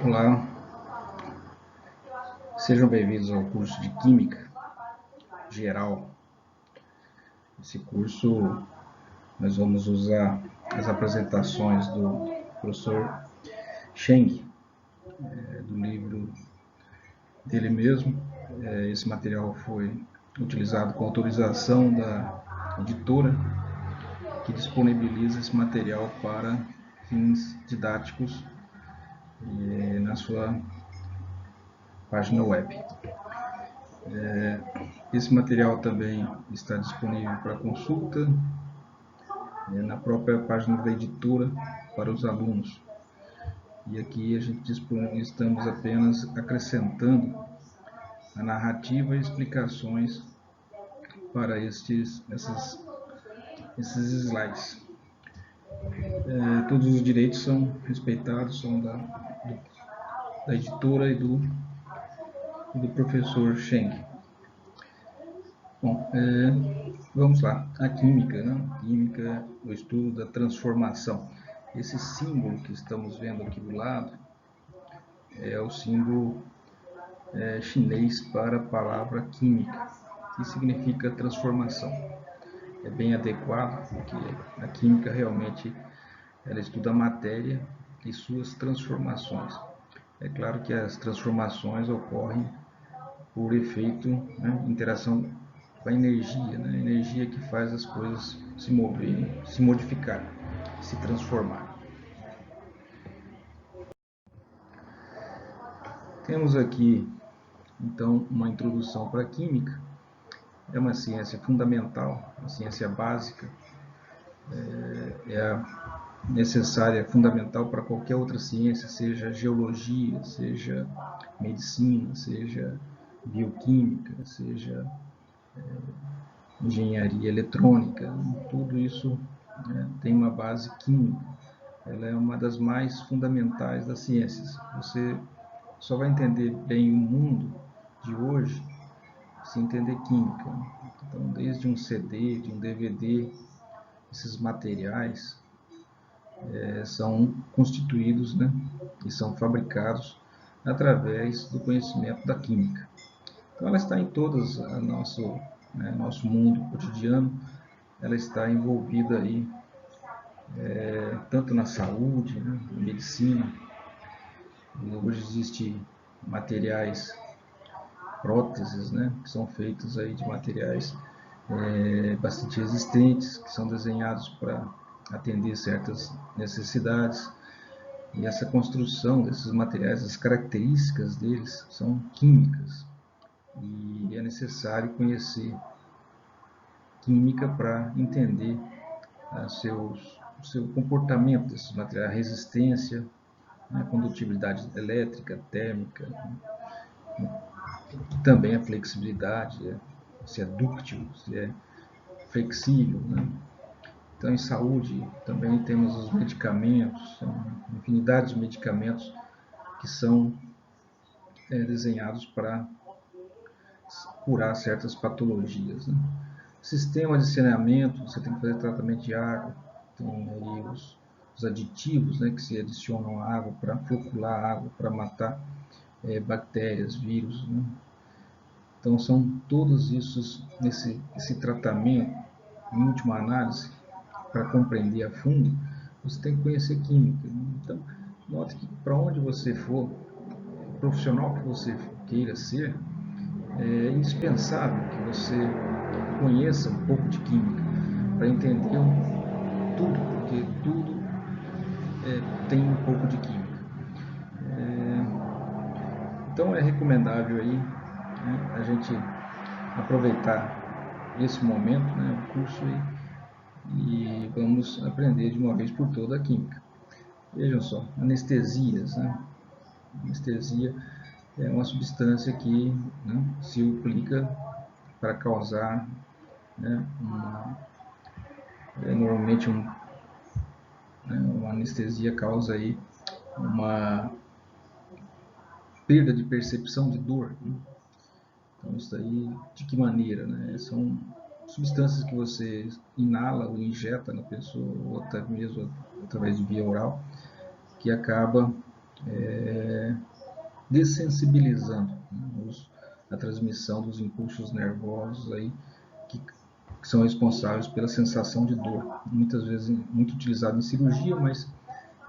Olá, sejam bem-vindos ao curso de Química Geral. Esse curso nós vamos usar as apresentações do professor Cheng, do livro dele mesmo. Esse material foi utilizado com autorização da editora, que disponibiliza esse material para fins didáticos na sua página web. Esse material também está disponível para consulta na própria página da editora para os alunos. E aqui a gente estamos apenas acrescentando a narrativa e explicações para esses slides. Todos os direitos são respeitados, são da editora e do professor Cheng. Bom, vamos lá. A química, né? Química, o estudo da transformação. Esse símbolo que estamos vendo aqui do lado é o símbolo chinês para a palavra química, que significa transformação. É bem adequado, porque a química realmente ela estuda a matéria e suas transformações. É claro que as transformações ocorrem por efeito, interação com a energia, a energia que faz as coisas se moverem, se modificar, se transformar. Temos aqui, então, uma introdução para a química. É uma ciência fundamental, uma ciência básica, é necessária, fundamental para qualquer outra ciência, seja geologia, seja medicina, seja bioquímica, seja engenharia eletrônica. Tudo isso tem uma base química. Ela é uma das mais fundamentais das ciências. Você só vai entender bem o mundo de hoje se entender química. Então, desde um CD, de um DVD, esses materiais são constituídos, e são fabricados através do conhecimento da química. Então, ela está em todos nosso mundo cotidiano, ela está envolvida aí tanto na saúde, na medicina. Hoje existem materiais, próteses, que são feitos aí de materiais bastante resistentes, que são desenhados para atender certas necessidades. E essa construção desses materiais, as características deles são químicas. E é necessário conhecer química para entender o seu comportamento desses materiais, a resistência, a condutibilidade elétrica, térmica, também a flexibilidade, se é dúctil, se é flexível. Então, em saúde, também temos os medicamentos, infinidade de medicamentos que são desenhados para curar certas patologias. Sistema de saneamento, você tem que fazer tratamento de água, tem aí os aditivos que se adicionam à água para flocular a água, para matar bactérias, vírus. Então, são todos isso, esse tratamento, em última análise, para compreender a fundo, você tem que conhecer química. Então, note que para onde você for, o profissional que você queira ser, é indispensável que você conheça um pouco de química para entender tudo, porque tudo tem um pouco de química. Então é recomendável aí a gente aproveitar esse momento, o curso e vamos aprender de uma vez por toda a química. Vejam só, anestesias. Anestesia é uma substância que se aplica para causar normalmente uma anestesia causa aí uma perda de percepção de dor. Então, isso aí, de que maneira? São substâncias que você inala ou injeta na pessoa, ou até mesmo através de via oral, que acaba dessensibilizando, né, a transmissão dos impulsos nervosos aí que são responsáveis pela sensação de dor. Muitas vezes muito utilizado em cirurgia, mas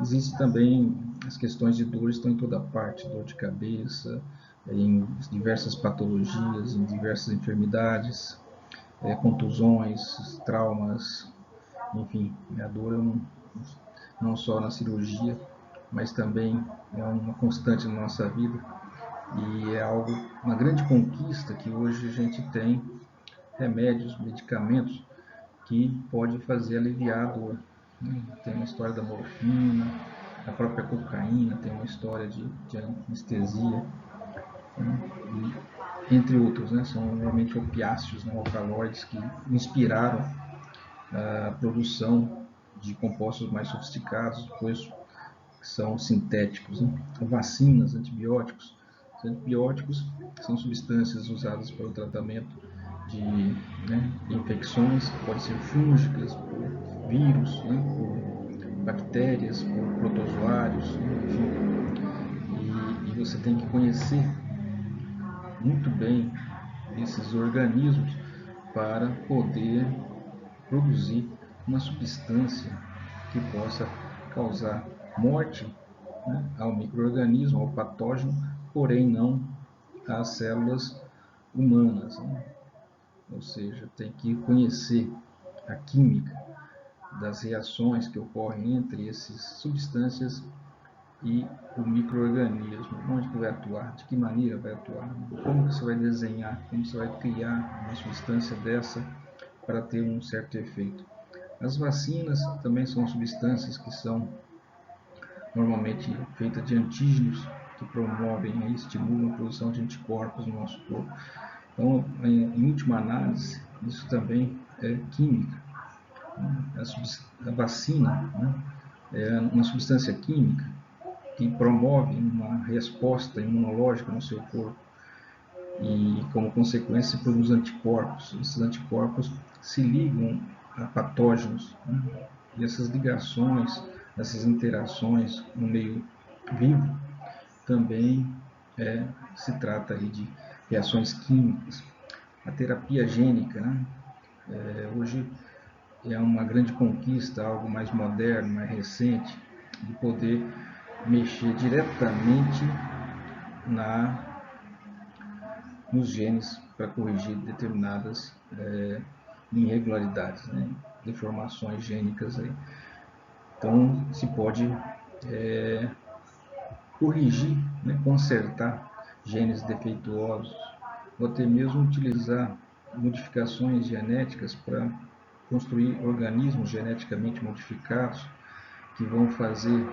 existe também as questões de dor, estão em toda parte, dor de cabeça, em diversas patologias, em diversas enfermidades, contusões, traumas, enfim, a dor não só na cirurgia, mas também é uma constante na nossa vida e é algo, uma grande conquista que hoje a gente tem remédios, medicamentos que pode fazer aliviar a dor. Tem uma história da morfina, a própria cocaína tem uma história de anestesia, né? Entre outros, né? São normalmente opiáceos, né? Alcaloides que inspiraram a produção de compostos mais sofisticados, depois são sintéticos, né? Vacinas, antibióticos. Os antibióticos são substâncias usadas para o tratamento de, né, infecções, pode ser fúngicas, por vírus, né, por bactérias, por protozoários, enfim. E você tem que conhecer muito bem esses organismos para poder produzir uma substância que possa causar morte, né, ao micro-organismo, ao patógeno, porém não às células humanas, né? Ou seja, tem que conhecer a química das reações que ocorrem entre essas substâncias e o micro-organismo, onde que vai atuar, de que maneira vai atuar, como você vai desenhar, como você vai criar uma substância dessa para ter um certo efeito. As vacinas também são substâncias que são normalmente feitas de antígenos que promovem e estimulam a produção de anticorpos no nosso corpo. Então, em última análise, isso também é química. A vacina, né, é uma substância química que promove uma resposta imunológica no seu corpo e, como consequência, produz anticorpos. Esses anticorpos se ligam a patógenos, né? E essas ligações, essas interações no meio vivo também se trata aí de reações químicas. A terapia gênica, né? Hoje é uma grande conquista, algo mais moderno, mais recente, de poder mexer diretamente na, nos genes para corrigir determinadas irregularidades, né? Deformações gênicas aí. Então se pode corrigir, né? Consertar genes defeituosos, ou até mesmo utilizar modificações genéticas para construir organismos geneticamente modificados que vão fazer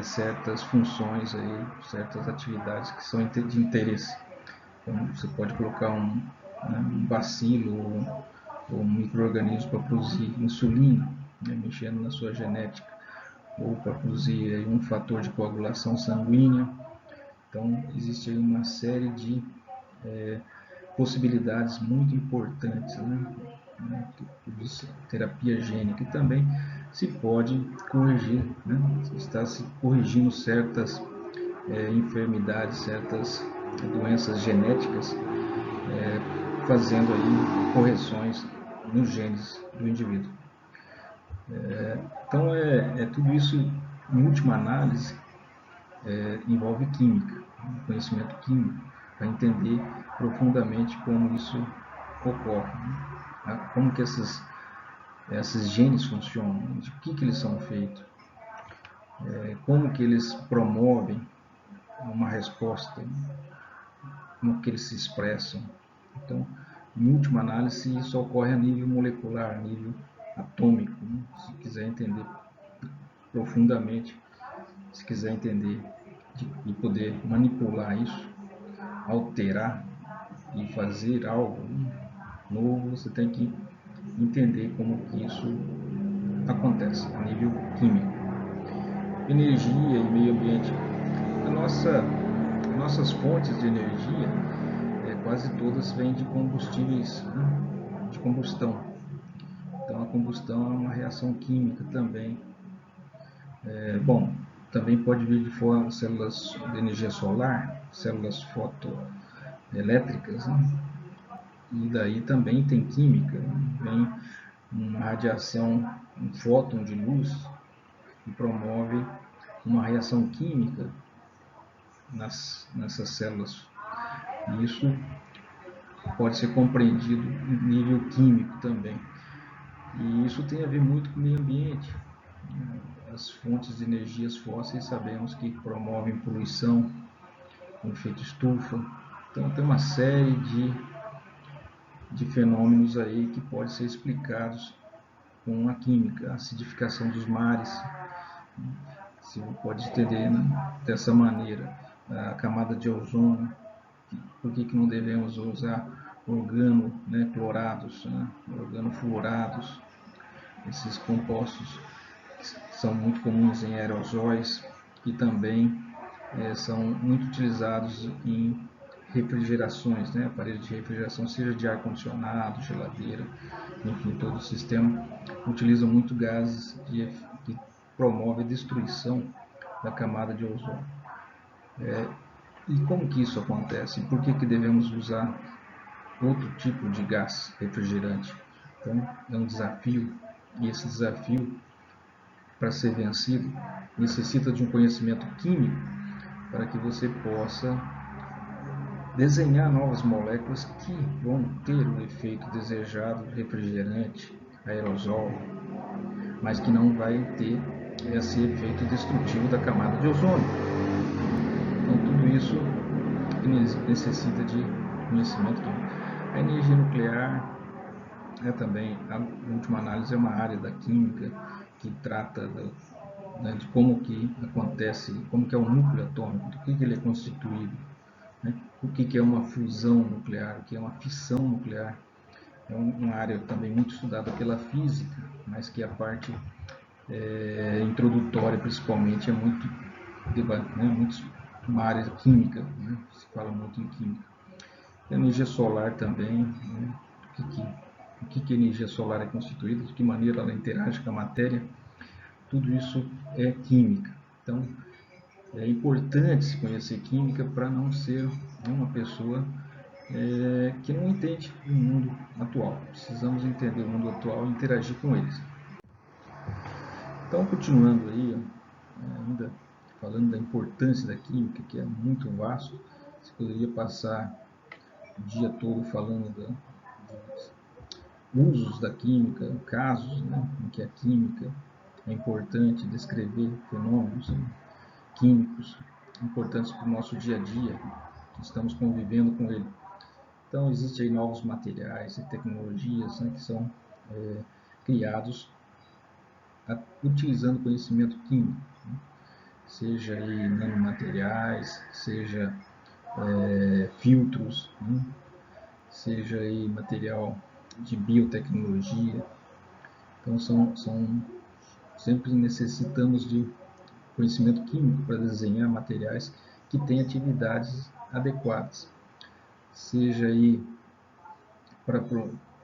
certas funções aí, certas atividades que são de interesse. Então, você pode colocar um bacilo ou um micro-organismo para produzir insulina, né, mexendo na sua genética, ou para produzir aí um fator de coagulação sanguínea. Então, existe aí uma série de possibilidades muito importantes, né? Terapia gênica, e também se pode corrigir, né? Está se corrigindo certas enfermidades, certas doenças genéticas, fazendo aí correções nos genes do indivíduo. Então tudo isso, em última análise, envolve química, conhecimento químico, para entender profundamente como isso ocorre, né? Como que esses genes funcionam, de que eles são feitos, como que eles promovem uma resposta, como que eles se expressam. Então, em última análise, isso ocorre a nível molecular, a nível atômico, né? Se quiser entender profundamente, se quiser entender e poder manipular isso, alterar e fazer algo novo, você tem que entender como que isso acontece a nível químico. Energia e meio ambiente. Nossas fontes de energia, quase todas vêm de combustíveis, né, de combustão. Então a combustão é uma reação química também. Bom, também pode vir de células de energia solar, células fotoelétricas, né? E daí também tem química, né? Vem uma radiação, um fóton de luz que promove uma reação química nessas células. E isso pode ser compreendido em nível químico também. E isso tem a ver muito com o meio ambiente. As fontes de energias fósseis sabemos que promovem poluição, efeito estufa. Então tem uma série de fenômenos aí que podem ser explicados com a química, a acidificação dos mares, se pode entender, né, dessa maneira, a camada de ozônio, por que não devemos usar organoclorados, né, organofluorados, esses compostos são muito comuns em aerosóis, que também são muito utilizados em refrigerações, né? Aparelhos de refrigeração, seja de ar-condicionado, geladeira, enfim, todo o sistema utiliza muito gases que promove a destruição da camada de ozônio. E como que isso acontece? Por que devemos usar outro tipo de gás refrigerante? Então, é um desafio, e esse desafio, para ser vencido, necessita de um conhecimento químico para que você possa desenhar novas moléculas que vão ter o efeito desejado, refrigerante, aerosol, mas que não vai ter esse efeito destrutivo da camada de ozônio. Então tudo isso necessita de conhecimento químico. A energia nuclear também, a última análise, é uma área da química que trata de como que acontece, como que é o núcleo atômico, do que ele é constituído, né? O que é uma fusão nuclear, o que é uma fissão nuclear. É uma área também muito estudada pela física, mas que a parte introdutória, principalmente, é muito, uma área química, né? Se fala muito em química. A energia solar também, né? O que a energia solar é constituída, de que maneira ela interage com a matéria, tudo isso é química. Então, é importante se conhecer química para não ser uma pessoa que não entende o mundo atual. Precisamos entender o mundo atual e interagir com eles. Então, continuando aí, ainda falando da importância da química, que é muito vasto, você poderia passar o dia todo falando dos usos da química, casos, né, em que a química é importante, descrever fenômenos, né, químicos importantes para o nosso dia a dia, que estamos convivendo com ele. Então, existem aí novos materiais e tecnologias, né, que são criados utilizando conhecimento químico, né? Seja aí nanomateriais, seja filtros, né? Seja aí material de biotecnologia. Então, sempre necessitamos de conhecimento químico para desenhar materiais que têm atividades adequadas, seja aí para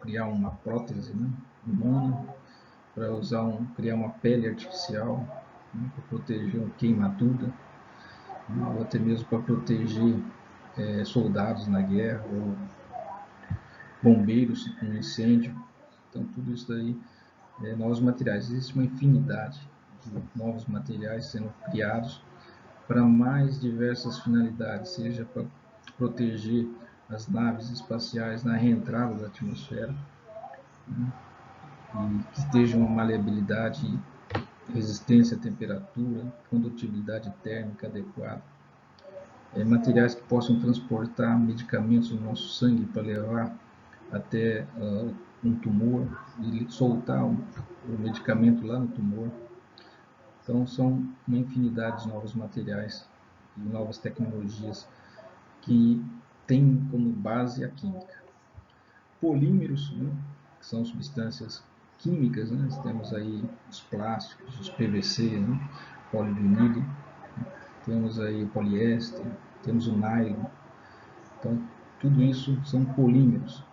criar uma prótese, né, humana, para criar uma pele artificial, né, para proteger uma queimadura, né, ou até mesmo para proteger soldados na guerra, ou bombeiros com incêndio. Então tudo isso daí novos materiais. Existe uma infinidade de novos materiais sendo criados para mais diversas finalidades, seja para proteger as naves espaciais na reentrada da atmosfera, né, e que tenham uma maleabilidade, resistência à temperatura, condutibilidade térmica adequada, materiais que possam transportar medicamentos no nosso sangue para levar até um tumor e soltar o medicamento lá no tumor. Então, são uma infinidade de novos materiais e novas tecnologias que têm como base a química. Polímeros, né, que são substâncias químicas, né? Temos aí os plásticos, os PVC, né, polivinilo, temos aí o poliéster, temos o nylon. Então, tudo isso são polímeros.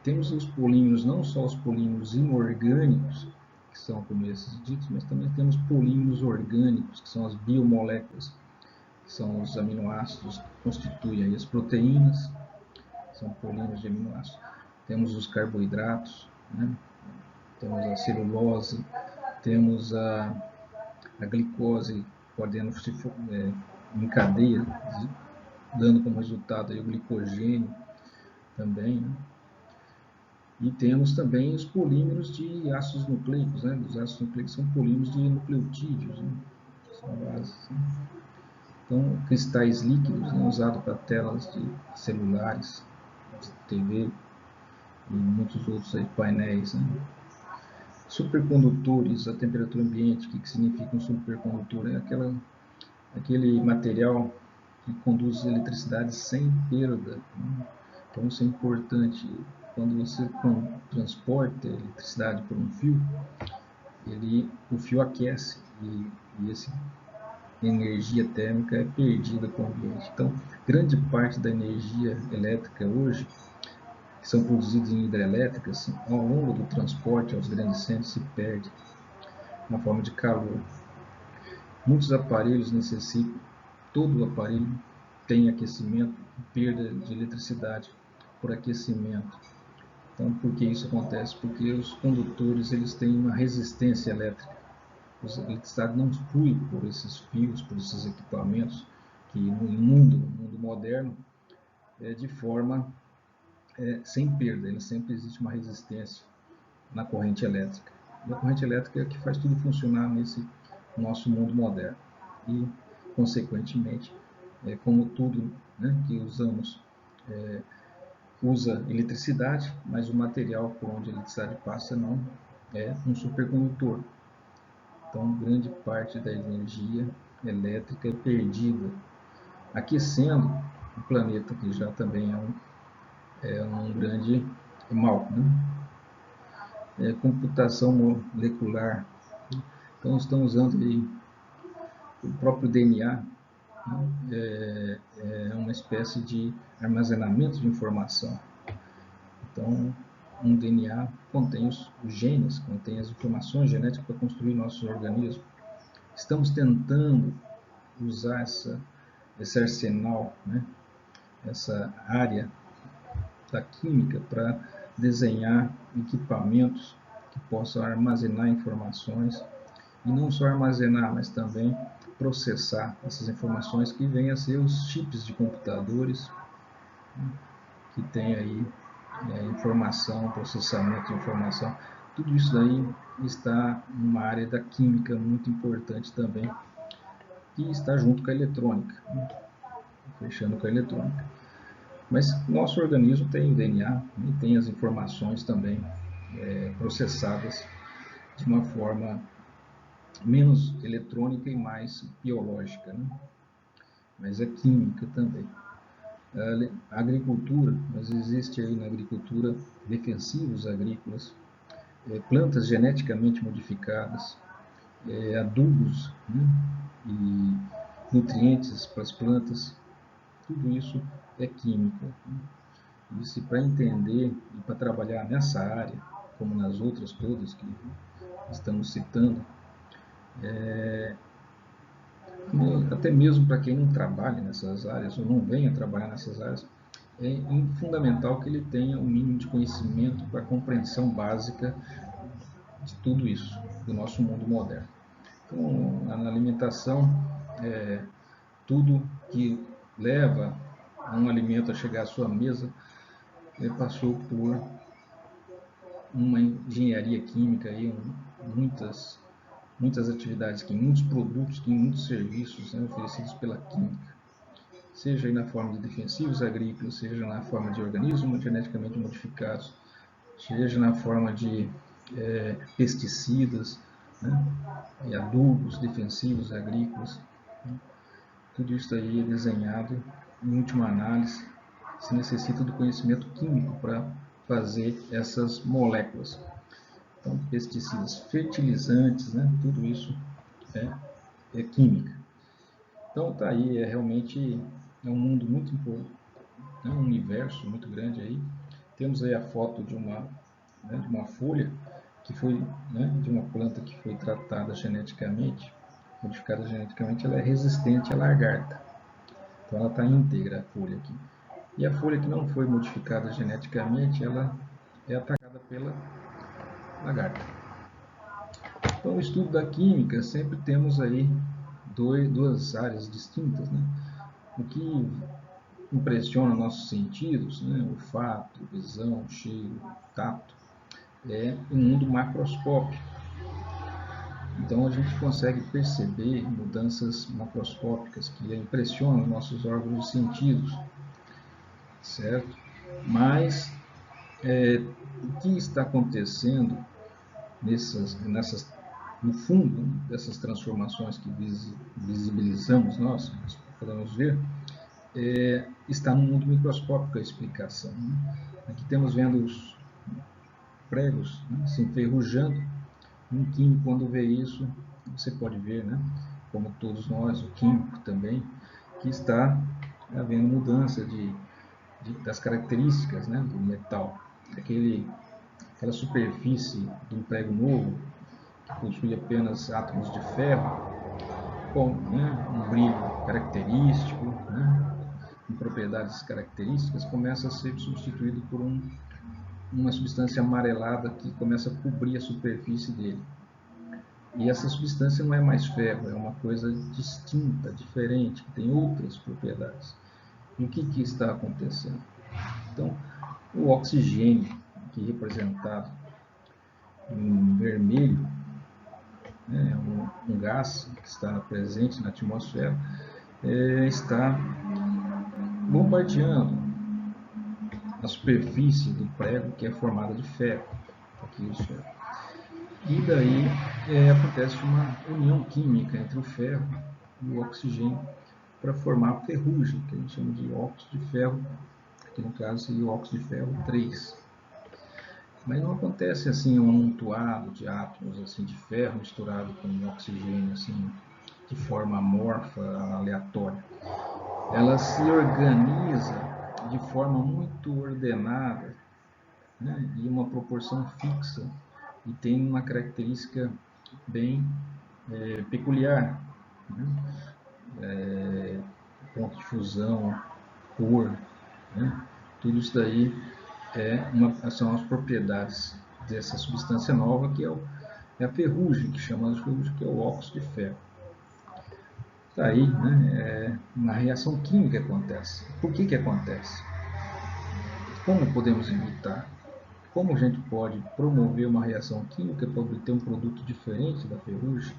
Temos os polímeros, não só os polímeros inorgânicos, que são como esses ditos, mas também temos polímeros orgânicos, que são as biomoléculas, que são os aminoácidos que constituem aí as proteínas, são polímeros de aminoácidos. Temos os carboidratos, né? Temos a celulose, temos a glicose podendo se em cadeia, dando como resultado aí o glicogênio também, né? E temos também os polímeros de ácidos nucleicos, né? Os ácidos nucleicos são polímeros de nucleotídeos, né? São bases, né? Então, cristais líquidos, né? Usados para telas de celulares, de TV e muitos outros aí, painéis, né? Supercondutores a temperatura ambiente. O que significa um supercondutor? É aquele material que conduz eletricidade sem perda, né? Então isso é importante. Quando você transporta eletricidade por um fio, o fio aquece e essa energia térmica é perdida para o ambiente. Então, grande parte da energia elétrica hoje, que são produzidas em hidrelétricas, ao longo do transporte aos grandes centros, se perde na forma de calor. Muitos aparelhos necessitam, todo o aparelho tem aquecimento, perda de eletricidade por aquecimento. Então, por que isso acontece? Porque os condutores eles têm uma resistência elétrica. A eletricidade não flui por esses fios, por esses equipamentos, que no mundo moderno, de forma sem perda, ele sempre existe uma resistência na corrente elétrica. E a corrente elétrica é a que faz tudo funcionar nesse nosso mundo moderno. E, consequentemente, como tudo, né, que usamos usa eletricidade, mas o material por onde a eletricidade passa não é um supercondutor. Então, grande parte da energia elétrica é perdida, aquecendo o planeta, que já também é um grande mal, né? Computação molecular. Então, estão usando aí o próprio DNA, né? É uma espécie de armazenamento de informação. Então, um DNA contém os genes, contém as informações genéticas para construir nossos organismos. Estamos tentando usar esse arsenal, né? Essa área da química para desenhar equipamentos que possam armazenar informações e não só armazenar, mas também processar essas informações que vêm a ser os chips de computadores, né, que tem aí informação, processamento de informação. Tudo isso daí está numa área da química muito importante também, que está junto com a eletrônica, né, fechando com a eletrônica. Mas nosso organismo tem DNA e tem as informações também processadas de uma forma menos eletrônica e mais biológica, né? Mas é química também. A agricultura, mas existe aí na agricultura defensivos agrícolas, plantas geneticamente modificadas, adubos, né? E nutrientes para as plantas, tudo isso é química, né? E se para entender e para trabalhar nessa área, como nas outras todas que estamos citando, até mesmo para quem não trabalha nessas áreas ou não venha trabalhar nessas áreas, é fundamental que ele tenha um mínimo de conhecimento para a compreensão básica de tudo isso, do nosso mundo moderno. Então, na alimentação, tudo que leva um alimento a chegar à sua mesa passou por uma engenharia química, aí, muitas atividades, muitos produtos, muitos serviços, né, oferecidos pela química, seja na forma de defensivos agrícolas, seja na forma de organismos geneticamente modificados, seja na forma de pesticidas, né, e adubos defensivos agrícolas, né. Tudo isso aí é desenhado, em última análise, se necessita do conhecimento químico para fazer essas moléculas. Então, pesticidas, fertilizantes, né, tudo isso é química. Então, tá aí, realmente um mundo muito importante, um universo muito grande aí. Temos aí a foto de uma folha que foi, né, de uma planta que foi tratada geneticamente, modificada geneticamente, ela é resistente à lagarta. Então ela está íntegra, a folha aqui. E a folha que não foi modificada geneticamente, ela é atacada pela lagarta. Então, o estudo da química, sempre temos aí duas áreas distintas, né? O que impressiona nossos sentidos, né? Olfato, visão, cheiro, tato, é um mundo macroscópico. Então, a gente consegue perceber mudanças macroscópicas que impressionam nossos órgãos de sentidos, certo? Mas o que está acontecendo no fundo, né, dessas transformações que visibilizamos nós podemos ver, está no mundo microscópico a explicação. Né? Aqui temos vendo os pregos, né, se enferrujando. Um químico, quando vê isso, você pode ver, né, como todos nós, o químico também, que está havendo mudança das características, né, do metal. Aquela superfície de um prego novo, que possui apenas átomos de ferro, com, né, um brilho característico, né, com propriedades características, começa a ser substituído por uma substância amarelada que começa a cobrir a superfície dele. E essa substância não é mais ferro, é uma coisa distinta, diferente, que tem outras propriedades. E o que está acontecendo? Então, o oxigênio, aqui representado em vermelho, né, um gás que está presente na atmosfera, está bombardeando a superfície do prego, que é formada de ferro. Aqui o ferro. E daí acontece uma união química entre o ferro e o oxigênio para formar a ferrugem, que a gente chama de óxido de ferro, que no caso seria o óxido de ferro 3. Mas não acontece assim um amontoado de átomos assim, de ferro misturado com oxigênio assim, de forma amorfa, aleatória. Ela se organiza de forma muito ordenada, né, e uma proporção fixa, e tem uma característica bem peculiar, né? Ponto de fusão, cor, né? Tudo isso daí são as propriedades dessa substância nova, que é a ferrugem, que chamamos de ferrugem, que é o óxido de ferro. Daí, né, uma reação química acontece. Por que acontece? Como podemos evitar? Como a gente pode promover uma reação química para obter um produto diferente da ferrugem?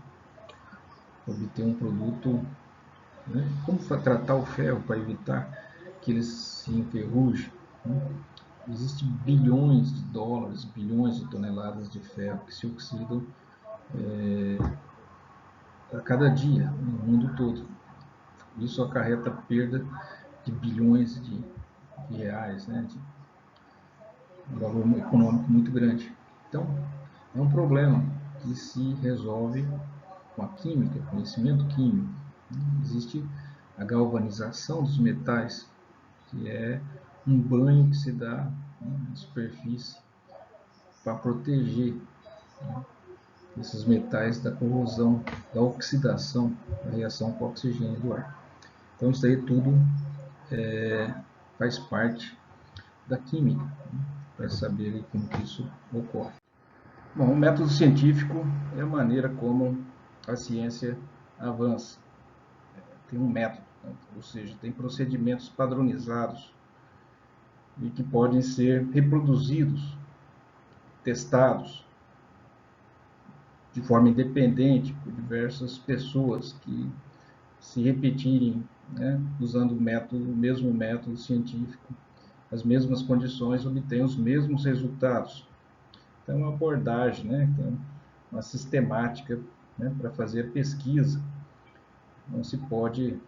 Obter um produto, né? Como tratar o ferro para evitar que ele se enferruje? Né? Existem bilhões de dólares, bilhões de toneladas de ferro que se oxidam a cada dia no mundo todo. Isso acarreta perda de bilhões de reais, né? De um valor econômico muito grande. Então, é um problema que se resolve com a química, conhecimento químico. Existe a galvanização dos metais, que é um banho que se dá, né, na superfície para proteger, né, esses metais da corrosão, da oxidação, da reação com o oxigênio do ar. Então, isso aí tudo faz parte da química, né, para saber como que isso ocorre. Bom, o método científico é a maneira como a ciência avança. Tem um método, né? Ou seja, tem procedimentos padronizados e que podem ser reproduzidos, testados de forma independente por diversas pessoas que, se repetirem, né, usando o mesmo método científico, as mesmas condições, obtêm os mesmos resultados. Então, é uma abordagem, né, tem uma sistemática, né, para fazer pesquisa. Não se pode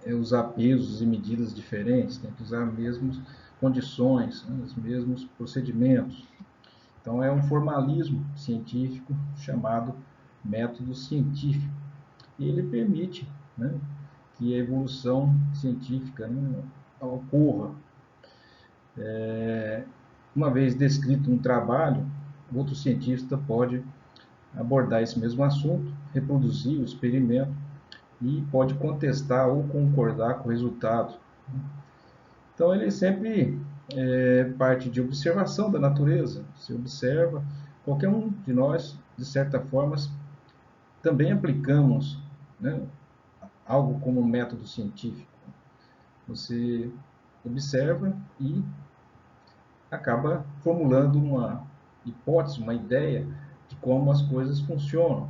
usar pesos e medidas diferentes, tem que usar as mesmas condições, né, os mesmos procedimentos. Então, é um formalismo científico chamado método científico. E ele permite, né, que a evolução científica, né, ocorra. Uma vez descrito um trabalho, outro cientista pode abordar esse mesmo assunto, reproduzir o experimento e pode contestar ou concordar com o resultado. Então, ele sempre parte de observação da natureza. Você observa, qualquer um de nós, de certa forma, também aplicamos, né, algo como um método científico. Você observa e acaba formulando uma hipótese, uma ideia de como as coisas funcionam.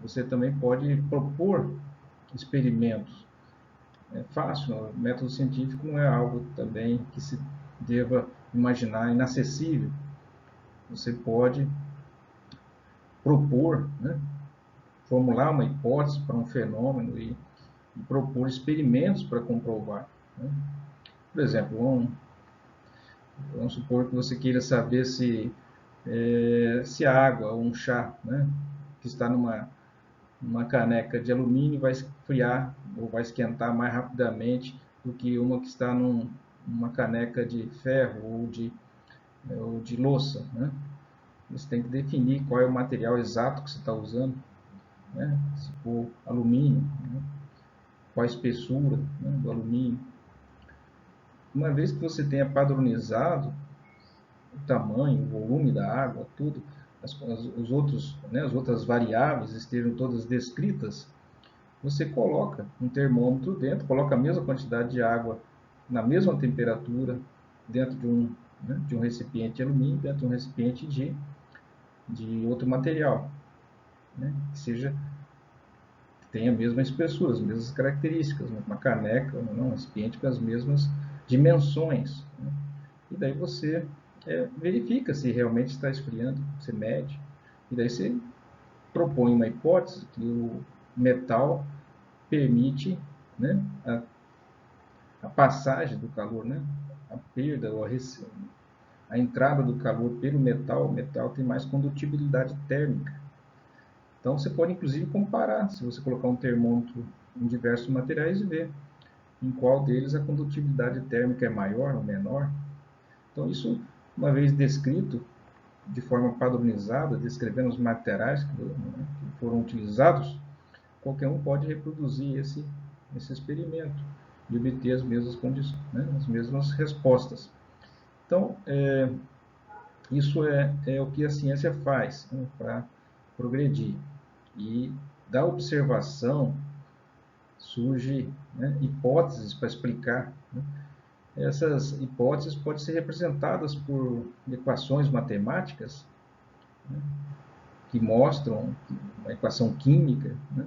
Você também pode propor experimentos. É fácil, o método científico não é algo também que se deva imaginar inacessível. Você pode propor, né, formular uma hipótese para um fenômeno e propor experimentos para comprovar. Né? Por exemplo, vamos supor que você queira saber se a água ou um chá, né, que está numa caneca de alumínio vai esfriar ou vai esquentar mais rapidamente do que uma que está numa caneca de ferro ou de louça. Né? Você tem que definir qual é o material exato que você está usando, né? Se for alumínio, né? Qual a espessura, né, do alumínio. Uma vez que você tenha padronizado o tamanho, o volume da água, tudo, os outros, né, as outras variáveis estejam todas descritas, você coloca um termômetro dentro, coloca a mesma quantidade de água na mesma temperatura dentro de um recipiente de alumínio, dentro de um recipiente de outro material, né, que tenha a mesma espessura, as mesmas características, né, uma caneca, um recipiente com as mesmas dimensões. Né, e daí você verifica se realmente está esfriando, você mede, e daí você propõe uma hipótese que o metal permite, né, a passagem do calor, né, a perda ou a entrada do calor pelo metal. O metal tem mais condutibilidade térmica. Então você pode inclusive comparar, se você colocar um termômetro em diversos materiais e ver em qual deles a condutibilidade térmica é maior ou menor. Então isso, uma vez descrito de forma padronizada, descrevendo os materiais que foram utilizados, qualquer um pode reproduzir esse experimento e obter as mesmas condições, né, as mesmas respostas. Então, isso é o que a ciência faz, né, para progredir. E da observação surge, né, hipóteses para explicar. Né? Essas hipóteses podem ser representadas por equações matemáticas, né, que mostram uma equação química. Né?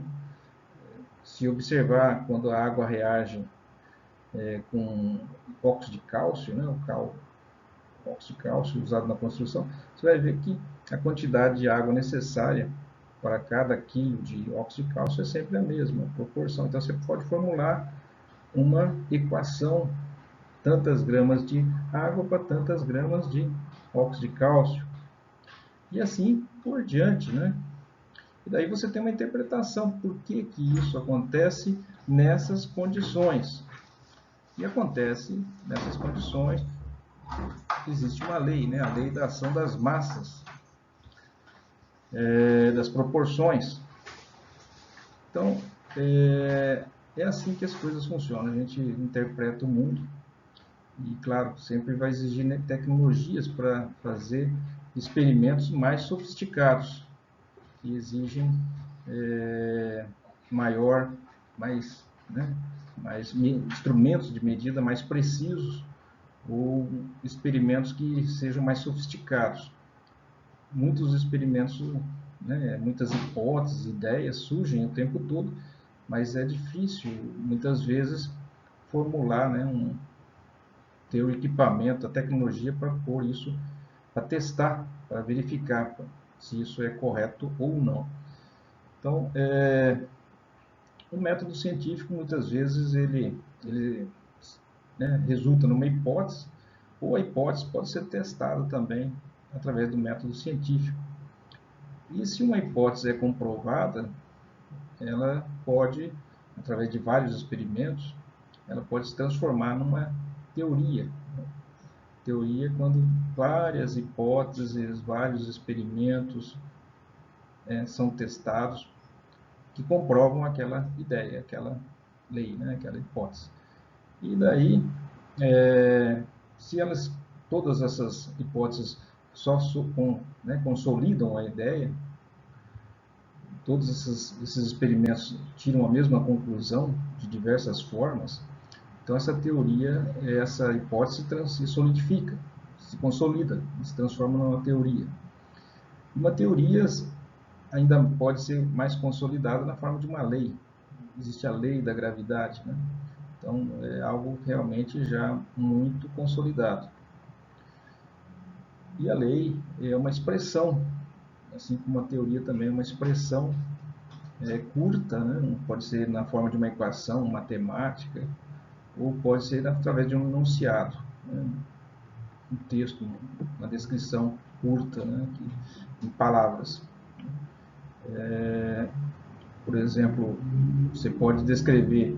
Se observar quando a água reage com óxido de cálcio, né, o óxido de cálcio usado na construção, você vai ver que a quantidade de água necessária para cada quilo de óxido de cálcio é sempre a mesma proporção. Então você pode formular uma equação, tantas gramas de água para tantas gramas de óxido de cálcio. E assim por diante, né? E daí você tem uma interpretação por que isso acontece nessas condições. E acontece nessas condições, existe uma lei, né? A lei da ação das massas, das proporções. Então, é assim que as coisas funcionam. A gente interpreta o mundo e, claro, sempre vai exigir, né, tecnologias para fazer experimentos mais sofisticados, que exigem maior, mais, né, mais instrumentos de medida mais precisos ou experimentos que sejam mais sofisticados. Muitos experimentos, né, muitas hipóteses, ideias surgem o tempo todo, mas é difícil, muitas vezes, formular, né, ter o equipamento, a tecnologia para pôr isso, para testar, para verificar se isso é correto ou não. Então, o método científico, muitas vezes, ele né, resulta numa hipótese, ou a hipótese pode ser testada também através do método científico. E se uma hipótese é comprovada, ela pode, através de vários experimentos, ela pode se transformar numa teoria. Teoria é quando várias hipóteses, vários experimentos são testados que comprovam aquela ideia, aquela lei, né, aquela hipótese. E daí, se todas essas hipóteses só consolidam a ideia, todos esses experimentos tiram a mesma conclusão de diversas formas, então essa teoria, essa hipótese se solidifica, se consolida, se transforma numa teoria. Uma teoria ainda pode ser mais consolidada na forma de uma lei. Existe a lei da gravidade, né? Então é algo realmente já muito consolidado. E a lei é uma expressão, assim como a teoria também é uma expressão curta, né? Pode ser na forma de uma equação matemática, ou pode ser através de um enunciado, né? Um texto, uma descrição curta, né? Em palavras. Por exemplo, você pode descrever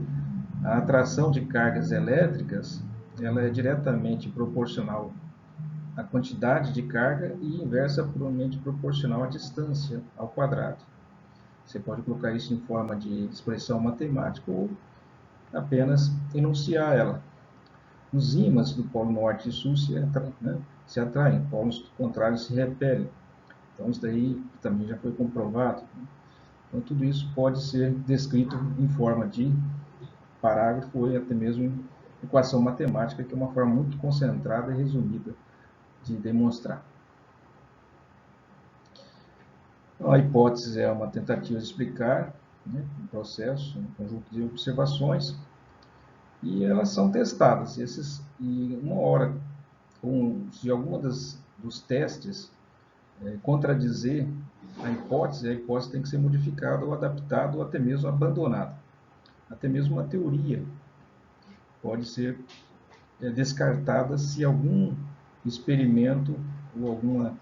a atração de cargas elétricas, ela é diretamente proporcional à quantidade de carga e inversamente proporcional à distância ao quadrado. Você pode colocar isso em forma de expressão matemática ou apenas enunciar ela. Os ímãs do polo norte e sul se atraem, polos contrários se repelem. Então, isso daí também já foi comprovado. Então, tudo isso pode ser descrito em forma de parágrafo ou até mesmo equação matemática, que é uma forma muito concentrada e resumida de demonstrar. Então, a hipótese é uma tentativa de explicar um processo, um conjunto de observações, e elas são testadas. E uma hora, se alguma dos testes contradizer a hipótese tem que ser modificada ou adaptada ou até mesmo abandonada. Até mesmo uma teoria pode ser descartada se algum experimento ou alguma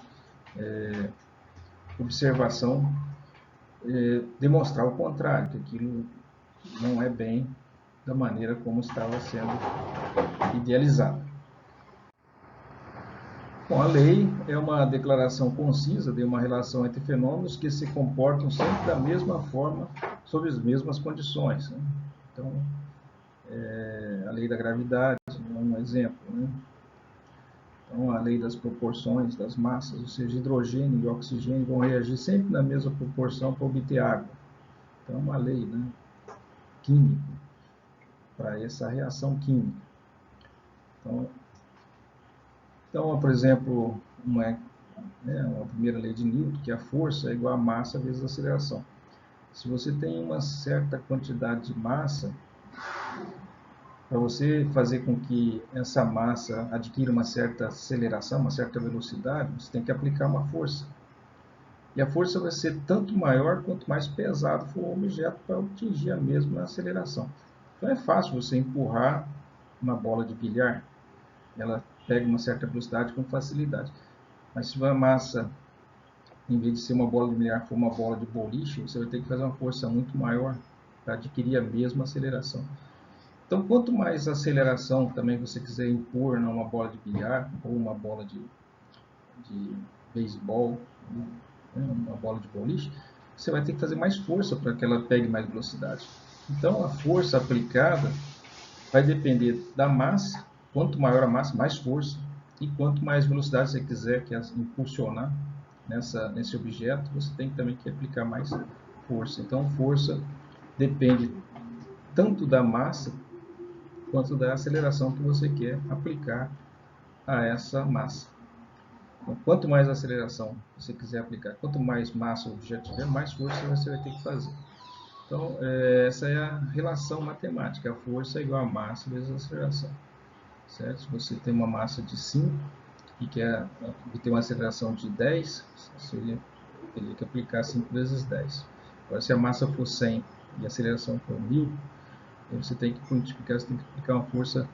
observação demonstrar o contrário, que aquilo não é bem da maneira como estava sendo idealizado. Bom, a lei é uma declaração concisa de uma relação entre fenômenos que se comportam sempre da mesma forma, sob as mesmas condições, né? Então, a lei da gravidade é um exemplo, né? Então, a lei das proporções das massas, ou seja, hidrogênio e oxigênio vão reagir sempre na mesma proporção para obter água. Então, é uma lei, né, química para essa reação química. Então, por exemplo, uma primeira lei de Newton, que a força é igual a massa vezes a aceleração. Se você tem uma certa quantidade de massa, para você fazer com que essa massa adquira uma certa aceleração, uma certa velocidade, você tem que aplicar uma força. E a força vai ser tanto maior quanto mais pesado for o objeto para atingir a mesma aceleração. Então é fácil você empurrar uma bola de bilhar, ela pega uma certa velocidade com facilidade. Mas se a massa, em vez de ser uma bola de bilhar, for uma bola de boliche, você vai ter que fazer uma força muito maior para adquirir a mesma aceleração. Então, quanto mais aceleração também você quiser impor numa bola de bilhar ou uma bola de beisebol, uma bola de boliche, você vai ter que fazer mais força para que ela pegue mais velocidade. Então, a força aplicada vai depender da massa. Quanto maior a massa, mais força. E quanto mais velocidade você quiser impulsionar nesse objeto, você tem também que aplicar mais força. Então, força depende tanto da massa quanto da aceleração que você quer aplicar a essa massa. Então, quanto mais aceleração você quiser aplicar, quanto mais massa o objeto tiver, mais força você vai ter que fazer. Então, essa é a relação matemática. A força é igual a massa vezes a aceleração. Certo? Se você tem uma massa de 5 e quer obter uma aceleração de 10, você teria que aplicar 5 vezes 10. Agora, se a massa for 100 e a aceleração for 1000, você tem que multiplicar, você tem que aplicar uma força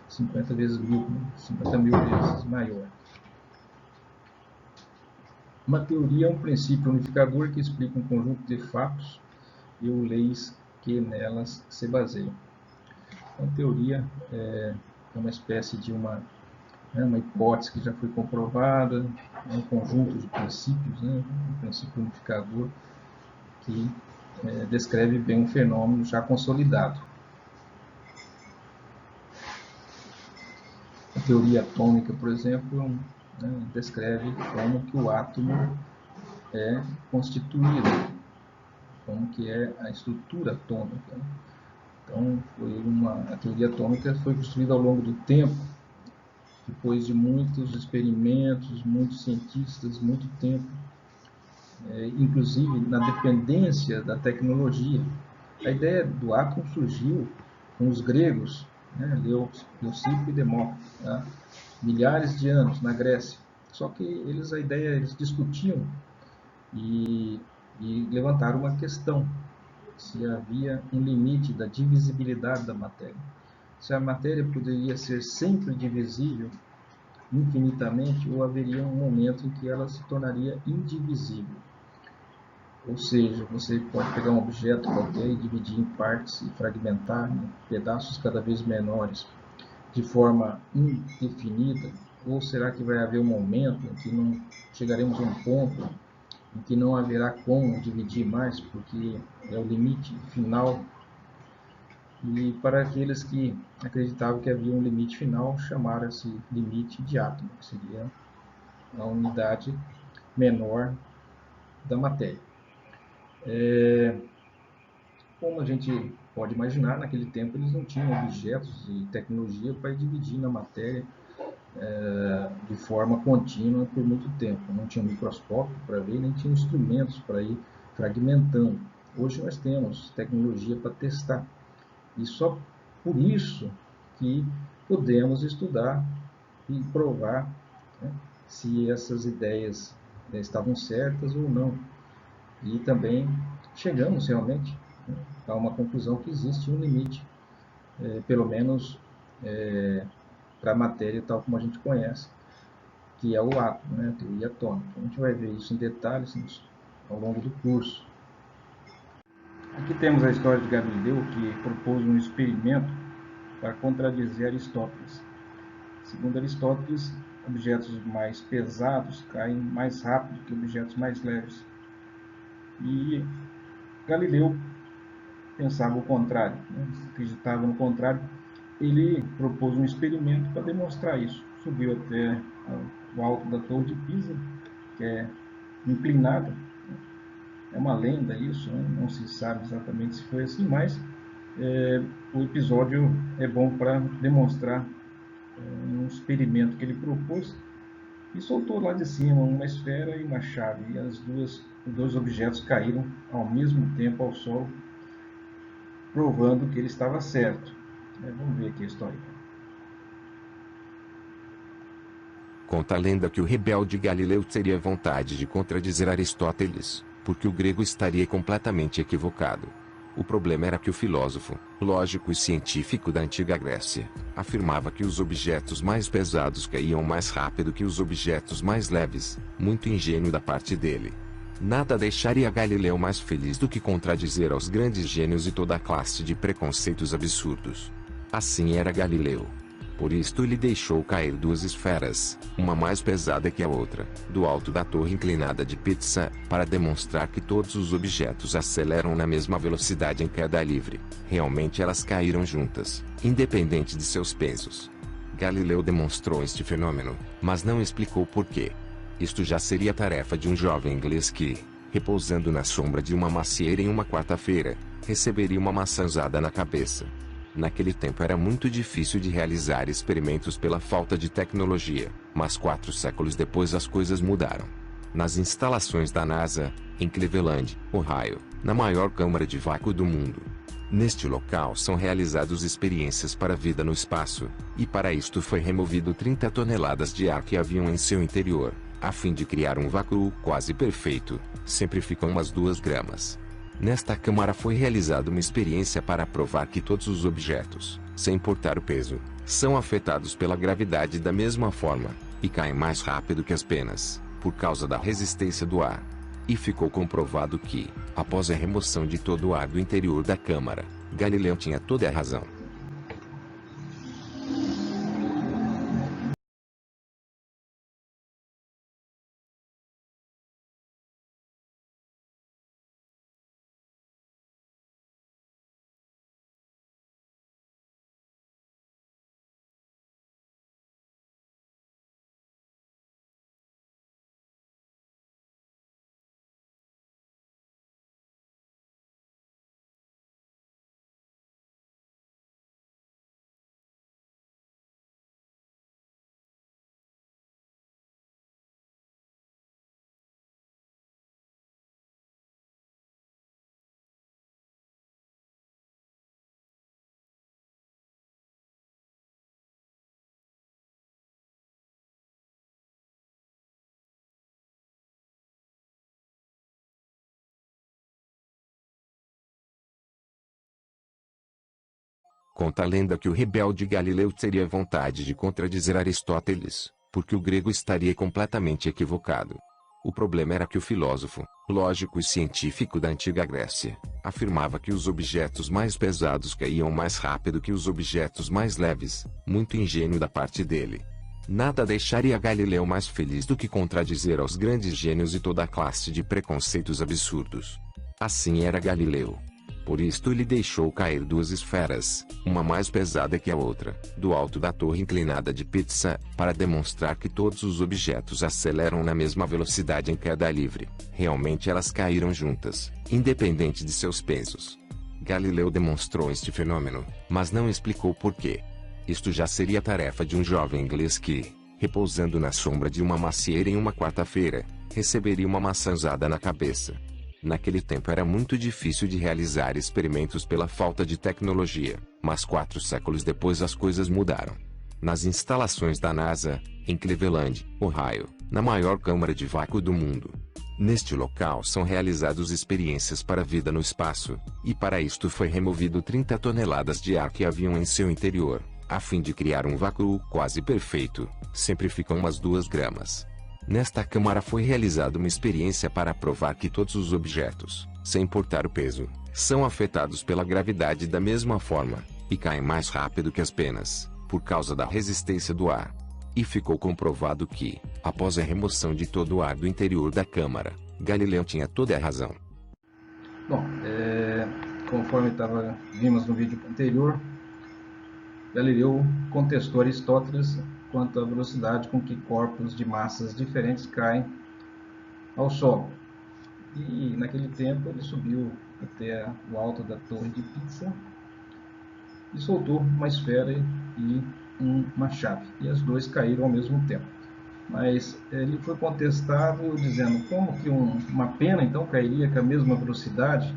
50 vezes 1000, 50 mil vezes maior. Uma teoria é um princípio unificador que explica um conjunto de fatos e ou leis que nelas se baseiam. Então, teoria é uma espécie de uma É uma hipótese que já foi comprovada, é um conjunto de princípios, né, um princípio unificador que descreve bem um fenômeno já consolidado. A teoria atômica, por exemplo, né, descreve como que o átomo é constituído, como que é a estrutura atômica. Então, a teoria atômica foi construída ao longo do tempo, depois de muitos experimentos, muitos cientistas, muito tempo, inclusive na dependência da tecnologia. A ideia do átomo surgiu com os gregos, né, Leucipo e Demócrito, tá? Milhares de anos na Grécia. Só que eles discutiam e, e levantaram uma questão: se havia um limite da divisibilidade da matéria. Se a matéria poderia ser sempre divisível infinitamente, ou haveria um momento em que ela se tornaria indivisível. Ou seja, você pode pegar um objeto qualquer e dividir em partes e fragmentar em pedaços cada vez menores, de forma indefinida? Ou será que vai haver um momento em que não chegaremos a um ponto em que não haverá como dividir mais, porque é o limite final? E para aqueles que acreditavam que havia um limite final, chamaram esse limite de átomo, que seria a unidade menor da matéria. Como a gente pode imaginar, naquele tempo eles não tinham objetos e tecnologia para dividir na matéria de forma contínua por muito tempo. Não tinha microscópio para ver, nem tinha instrumentos para ir fragmentando. Hoje nós temos tecnologia para testar. E só por isso que podemos estudar e provar, né, se essas ideias estavam certas ou não. E também chegamos realmente, né, a uma conclusão que existe um limite, pelo menos para a matéria tal como a gente conhece, que é o átomo, né, a teoria atômica. A gente vai ver isso em detalhes ao longo do curso. Aqui temos a história de Galileu, que propôs um experimento para contradizer Aristóteles. Segundo Aristóteles, objetos mais pesados caem mais rápido que objetos mais leves. E Galileu pensava o contrário, né? Acreditava no contrário. Ele propôs um experimento para demonstrar isso. Subiu até o alto da Torre de Pisa, que é inclinada. É uma lenda isso, né? Não se sabe exatamente se foi assim, mas o episódio é bom para demonstrar um experimento que ele propôs e soltou lá de cima uma esfera e uma chave. E os dois objetos caíram ao mesmo tempo ao solo, provando que ele estava certo. Vamos ver aqui a história. Conta a lenda que o rebelde Galileu teria vontade de contradizer Aristóteles, porque o grego estaria completamente equivocado. O problema era que o filósofo, lógico e científico da antiga Grécia, afirmava que os objetos mais pesados caíam mais rápido que os objetos mais leves, muito ingênuo da parte dele. Nada deixaria Galileu mais feliz do que contradizer aos grandes gênios e toda a classe de preconceitos absurdos. Assim era Galileu. Por isto ele deixou cair duas esferas, uma mais pesada que a outra, do alto da torre inclinada de Pisa, para demonstrar que todos os objetos aceleram na mesma velocidade em queda livre. Realmente elas caíram juntas, independente de seus pesos. Galileu demonstrou este fenômeno, mas não explicou por quê. Isto já seria tarefa de um jovem inglês que, repousando na sombra de uma macieira em uma quarta-feira, receberia uma maçãzada na cabeça. Naquele tempo era muito difícil de realizar experimentos pela falta de tecnologia, mas 4 séculos depois as coisas mudaram. Nas instalações da NASA, em Cleveland, Ohio, na maior câmara de vácuo do mundo. Neste local são realizadas experiências para a vida no espaço, e para isto foi removido 30 toneladas de ar que haviam em seu interior, a fim de criar um vácuo quase perfeito, sempre ficam umas 2 gramas. Nesta câmara foi realizada uma experiência para provar que todos os objetos, sem importar o peso, são afetados pela gravidade da mesma forma, e caem mais rápido que as penas, por causa da resistência do ar. E ficou comprovado que, após a remoção de todo o ar do interior da câmara, Galileu tinha toda a razão. Conta a lenda que o rebelde Galileu teria vontade de contradizer Aristóteles, porque o grego estaria completamente equivocado. O problema era que o filósofo, lógico e científico da antiga Grécia, afirmava que os objetos mais pesados caíam mais rápido que os objetos mais leves, muito ingênuo da parte dele. Nada deixaria Galileu mais feliz do que contradizer aos grandes gênios e toda a classe de preconceitos absurdos. Assim era Galileu. Por isto ele deixou cair duas esferas, uma mais pesada que a outra, do alto da torre inclinada de Pisa, para demonstrar que todos os objetos aceleram na mesma velocidade em queda livre. Realmente elas caíram juntas, independente de seus pesos. Galileu demonstrou este fenômeno, mas não explicou por quê. Isto já seria tarefa de um jovem inglês que, repousando na sombra de uma macieira em uma quarta-feira, receberia uma maçãzada na cabeça. Naquele tempo era muito difícil de realizar experimentos pela falta de tecnologia, mas 4 séculos depois as coisas mudaram. Nas instalações da NASA, em Cleveland, Ohio, na maior câmara de vácuo do mundo. Neste local são realizadas experiências para a vida no espaço, e para isto foi removido 30 toneladas de ar que haviam em seu interior, a fim de criar um vácuo quase perfeito, sempre ficam umas 2 gramas. Nesta câmara foi realizada uma experiência para provar que todos os objetos, sem importar o peso, são afetados pela gravidade da mesma forma, e caem mais rápido que as penas, por causa da resistência do ar. E ficou comprovado que, após a remoção de todo o ar do interior da câmara, Galileu tinha toda a razão. Bom, conforme vimos no vídeo anterior, Galileu contestou Aristóteles quanto à velocidade com que corpos de massas diferentes caem ao solo. E naquele tempo ele subiu até o alto da torre de Pisa e soltou uma esfera e uma chave, e as duas caíram ao mesmo tempo. Mas ele foi contestado dizendo como que uma pena então cairia com a mesma velocidade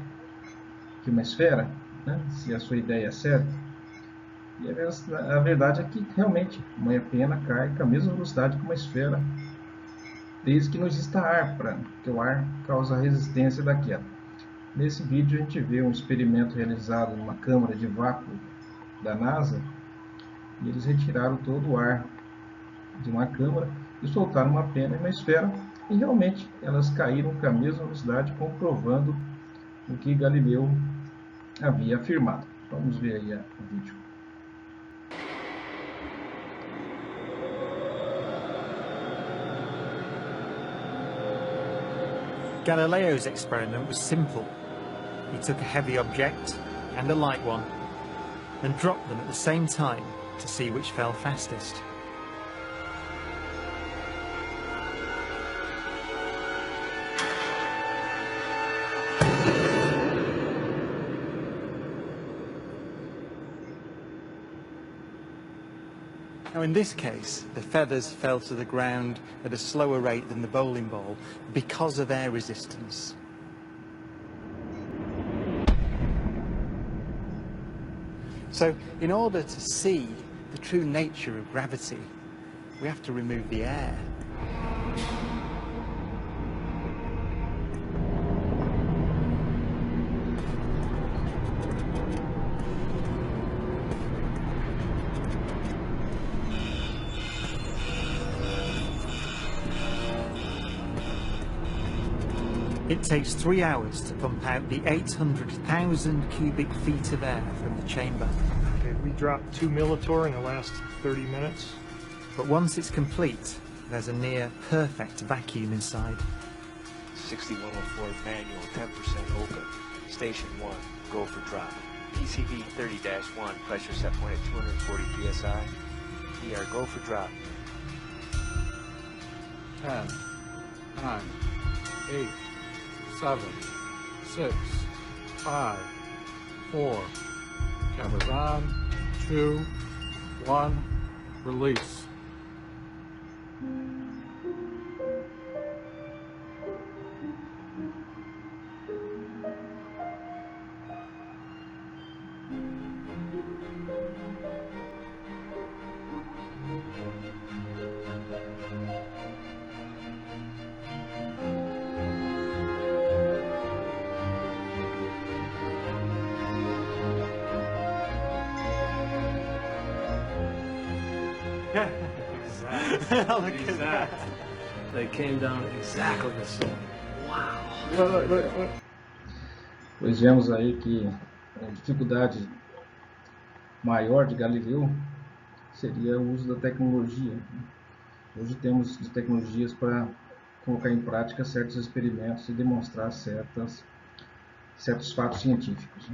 que uma esfera, né? Se a sua ideia é certa. E a verdade é que realmente uma pena cai com a mesma velocidade que uma esfera, desde que não exista ar, porque o ar causa a resistência da queda. Nesse vídeo a gente vê um experimento realizado numa câmara de vácuo da NASA, e eles retiraram todo o ar de uma câmara e soltaram uma pena e uma esfera, e realmente elas caíram com a mesma velocidade, comprovando o que Galileu havia afirmado. Vamos ver aí o vídeo. Galileo's experiment was simple. He took a heavy object and a light one and dropped them at the same time to see which fell fastest. Now in this case, the feathers fell to the ground at a slower rate than the bowling ball because of air resistance. So in order to see the true nature of gravity, we have to remove the air. It takes 3 hours to pump out the 800,000 cubic feet of air from the chamber. Okay, we dropped 2 millitorr in the last 30 minutes. But once it's complete, there's a near perfect vacuum inside. 6104 manual, 10% open. Station 1, go for drop. PCV 30-1, pressure set point at 240 psi. ER, go for drop. 10, 9, 8, 7, 6, 5, 4, cameras on, 2, 1, release. Exactly. Look at that. They came down exactly the same. Pois vemos aí que a dificuldade maior de Galileu seria o uso da tecnologia. Hoje temos tecnologias para colocar em prática certos experimentos e demonstrar certos fatos científicos.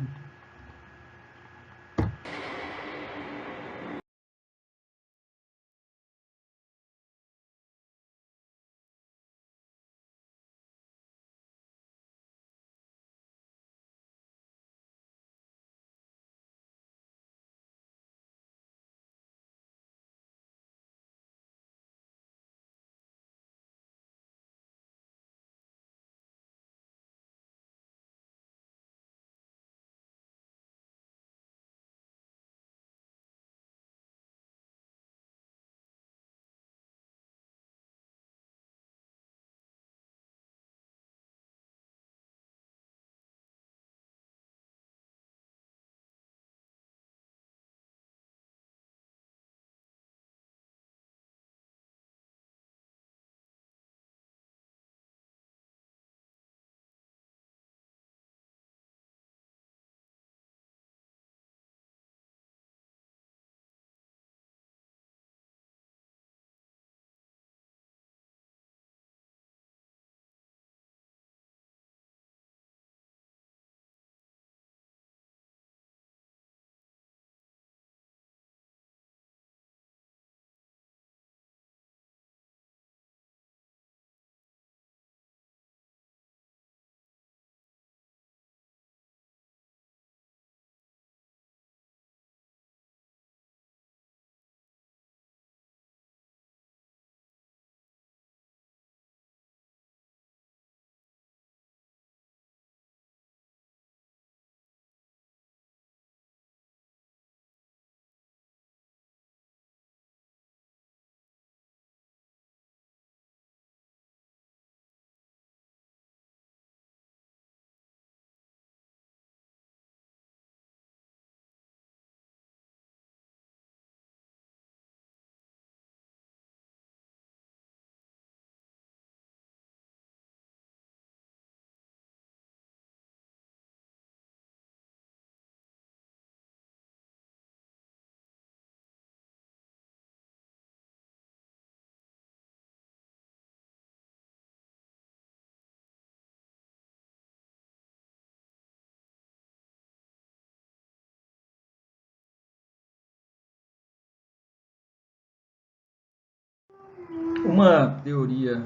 Uma teoria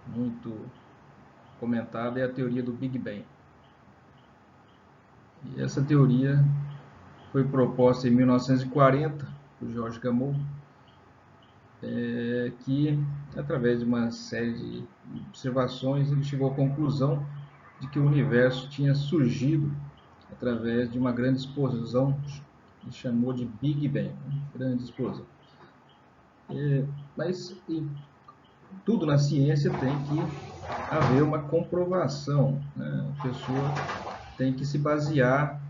muito comentada é a teoria do Big Bang. E essa teoria foi proposta em 1940 por George Gamow, que, através de uma série de observações, ele chegou à conclusão de que o universo tinha surgido através de uma grande explosão, que chamou de Big Bang, grande explosão. Mas tudo na ciência tem que haver uma comprovação, né? A pessoa tem que se basear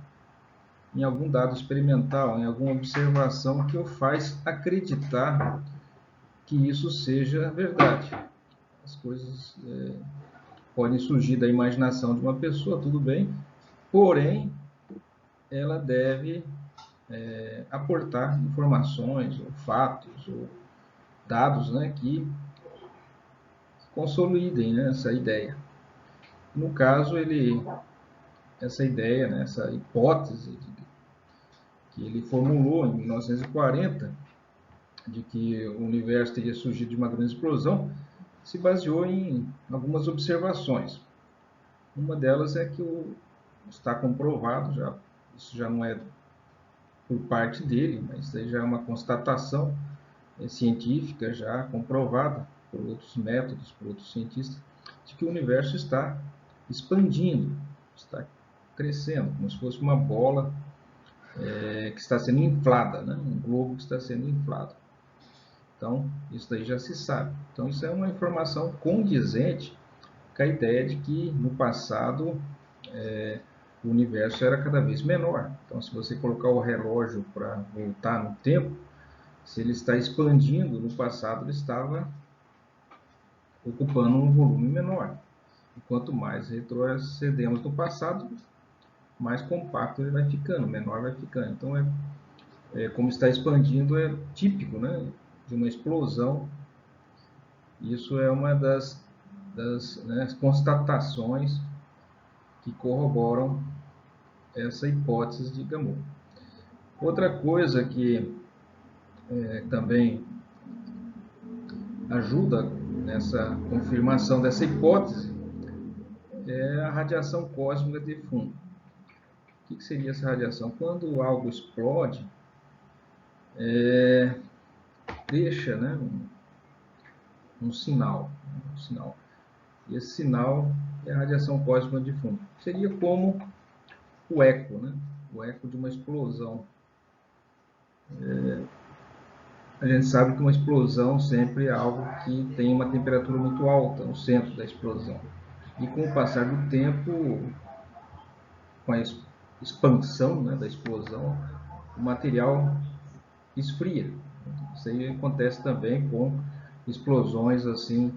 em algum dado experimental, em alguma observação que o faz acreditar que isso seja verdade. As coisas podem surgir da imaginação de uma pessoa, tudo bem, porém ela deve aportar informações, ou fatos, ou dados, né, que consolidem, né, essa ideia. No caso, essa ideia, né, essa hipótese que ele formulou em 1940, de que o universo teria surgido de uma grande explosão, se baseou em algumas observações. Uma delas é que está comprovado, isso já não é por parte dele, mas isso aí já é uma constatação científica já comprovada por outros métodos, por outros cientistas, de que o universo está expandindo, está crescendo, como se fosse uma bola que está sendo inflada, né? Um globo que está sendo inflado. Então, isso daí já se sabe. Então, isso é uma informação condizente com a ideia de que, no passado, o universo era cada vez menor. Então, se você colocar o relógio para voltar no tempo, Se ele está expandindo, no passado ele estava ocupando um volume menor. E quanto mais retrocedemos no passado, mais compacto ele vai ficando, menor vai ficando. Então, como está expandindo, é típico, né, de uma explosão. Isso é uma das né, constatações que corroboram essa hipótese de Gamow. Outra coisa que também ajuda nessa confirmação dessa hipótese é a radiação cósmica de fundo. O que seria essa radiação? Quando algo explode, deixa, né, um sinal. E esse sinal é a radiação cósmica de fundo. Seria como o eco, né? O eco de uma explosão. A gente sabe que uma explosão sempre é algo que tem uma temperatura muito alta no centro da explosão. E com o passar do tempo, com a expansão, né, da explosão, o material esfria. Isso aí acontece também com explosões assim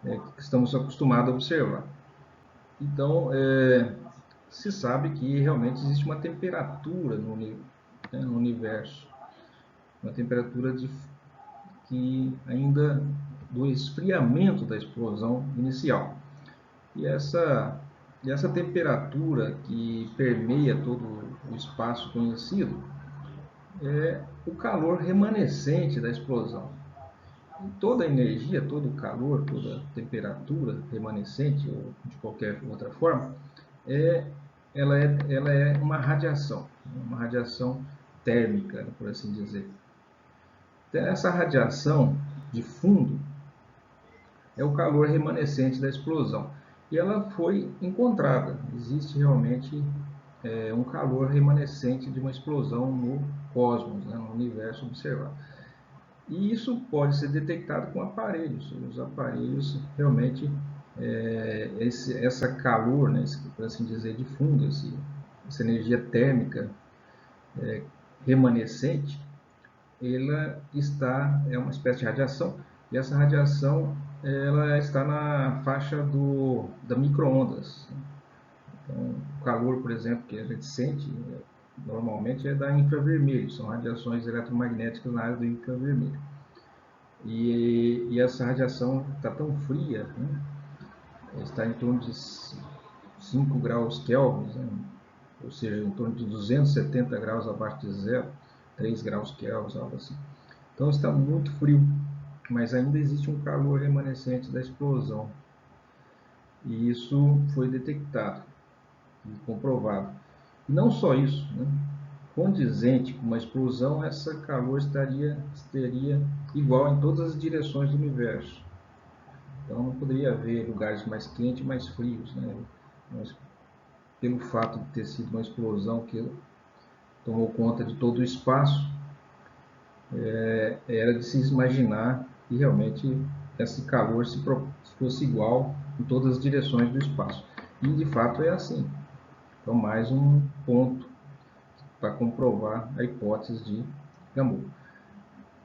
que estamos acostumados a observar. Então, se sabe que realmente existe uma temperatura no universo, uma temperatura que ainda do esfriamento da explosão inicial. E essa temperatura que permeia todo o espaço conhecido é o calor remanescente da explosão. E toda a energia, todo o calor, toda a temperatura remanescente, ou de qualquer outra forma, ela é uma radiação térmica, por assim dizer. Então, essa radiação de fundo é o calor remanescente da explosão. E ela foi encontrada. Existe realmente um calor remanescente de uma explosão no cosmos, né, no universo observado. E isso pode ser detectado com aparelhos. Os aparelhos realmente, essa calor, né, por assim dizer, de fundo, essa energia térmica remanescente, ela é uma espécie de radiação, e essa radiação ela está na faixa da micro-ondas. Então, o calor, por exemplo, que a gente sente normalmente é da infravermelho, são radiações eletromagnéticas na área do infravermelho. E essa radiação está tão fria, né? Está em torno de 5 graus Kelvin, né? Ou seja, em torno de 270 graus abaixo de zero, 3 graus Kelvin, algo assim. Então está muito frio, mas ainda existe um calor remanescente da explosão. E isso foi detectado e comprovado. E não só isso, né? Condizente com uma explosão, esse calor estaria igual em todas as direções do universo. Então não poderia haver lugares mais quentes e mais frios, né? Mas, pelo fato de ter sido uma explosão que tomou conta de todo o espaço, era de se imaginar que realmente esse calor fosse igual em todas as direções do espaço. E de fato é assim. Então mais um ponto para comprovar a hipótese de Gamow.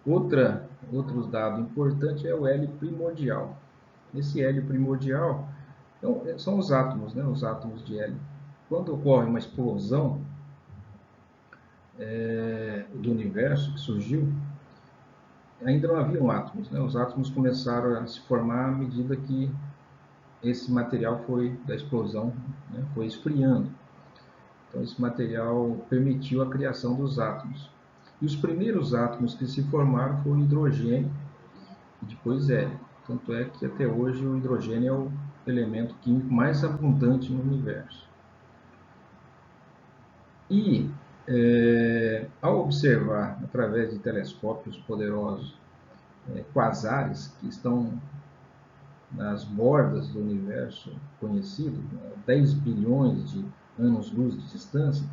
Outro dado importante é o L primordial. Esse L primordial são os átomos, né? Os átomos de hélio. Quando ocorre uma explosão do universo que surgiu, ainda não haviam átomos, né? Os átomos começaram a se formar à medida que esse material da explosão, né, foi esfriando. Então, esse material permitiu a criação dos átomos. E os primeiros átomos que se formaram foram o hidrogênio e depois hélio. Tanto é que até hoje o hidrogênio é o elemento químico mais abundante no universo. E ao observar através de telescópios poderosos quasares que estão nas bordas do universo conhecido, 10 bilhões de anos-luz de distância,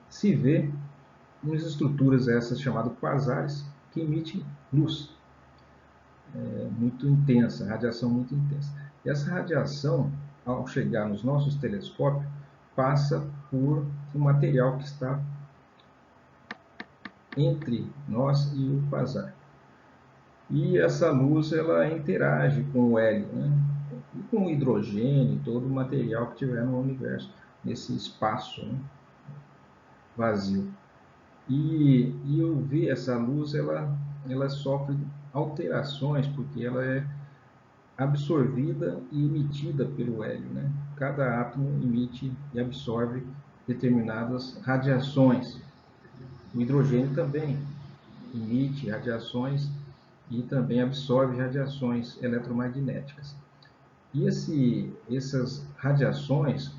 se vê umas estruturas essas chamadas quasares que emitem luz muito intensa, radiação muito intensa. E essa radiação, ao chegar nos nossos telescópios, passa por um material que está entre nós e o quasar. E essa luz ela interage com o hélio, né? E com o hidrogênio, todo o material que tiver no universo, nesse espaço, né? Vazio. E eu vi essa luz, ela sofre alterações, porque ela é absorvida e emitida pelo hélio, né? Cada átomo emite e absorve determinadas radiações. O hidrogênio também emite radiações e também absorve radiações eletromagnéticas. E essas radiações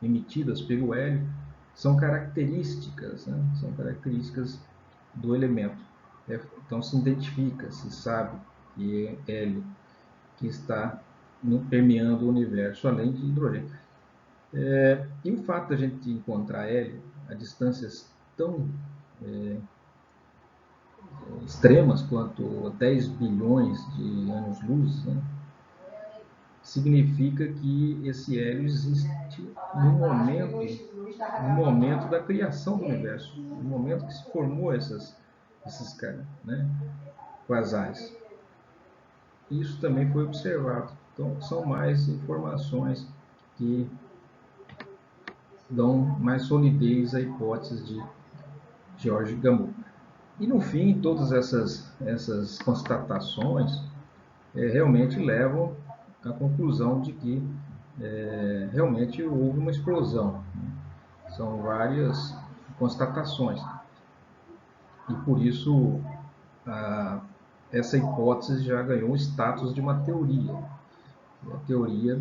emitidas pelo hélio são características, né? São características do elemento. Então se identifica, se sabe que é hélio que está permeando o universo, além de hidrogênio. E o fato da gente encontrar hélio a distâncias tão extremas quanto 10 bilhões de anos-luz, né, significa que esse hélio existe no momento da criação do universo, no momento que se formou esses né, quasares. Isso também foi observado. Então, são mais informações que dão mais solidez à hipótese de George Gamow. E, no fim, todas essas constatações realmente levam à conclusão de que realmente houve uma explosão. São várias constatações. E, por isso, essa hipótese já ganhou o status de uma teoria. A teoria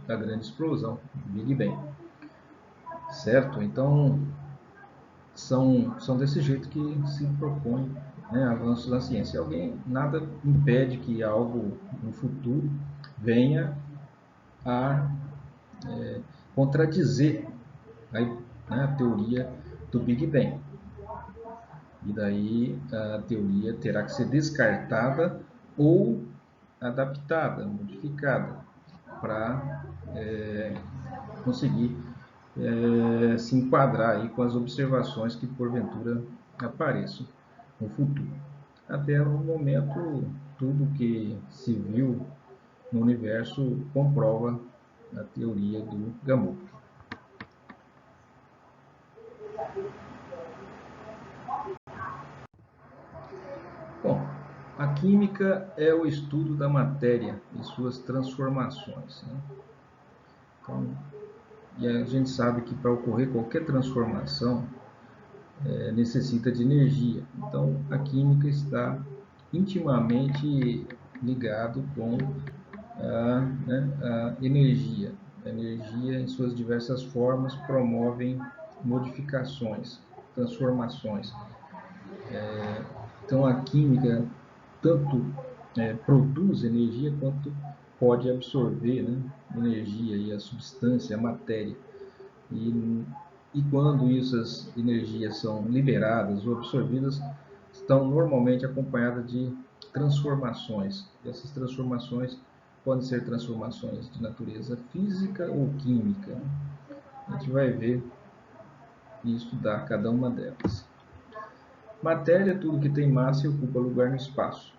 da grande explosão, Big Bang. Certo? Então, são desse jeito que se propõe, né, avanços na ciência. Nada impede que algo no futuro venha a contradizer a teoria do Big Bang. E daí a teoria terá que ser descartada ou adaptada, modificada, para conseguir se enquadrar aí com as observações que porventura apareçam no futuro. Até o momento, tudo que se viu no universo comprova a teoria do Gamow. Bom, a química é o estudo da matéria e suas transformações, né? Então, e a gente sabe que para ocorrer qualquer transformação necessita de energia. Então, a química intimamente ligado com a energia. A energia, em suas diversas formas, promovem modificações, transformações. Então, a química tanto produz energia quanto pode absorver, né, energia e a substância, a matéria. E quando essas energias são liberadas ou absorvidas, estão normalmente acompanhadas de transformações. E essas transformações podem ser transformações de natureza física ou química. A gente vai ver e estudar cada uma delas. Matéria é tudo que tem massa e ocupa lugar no espaço.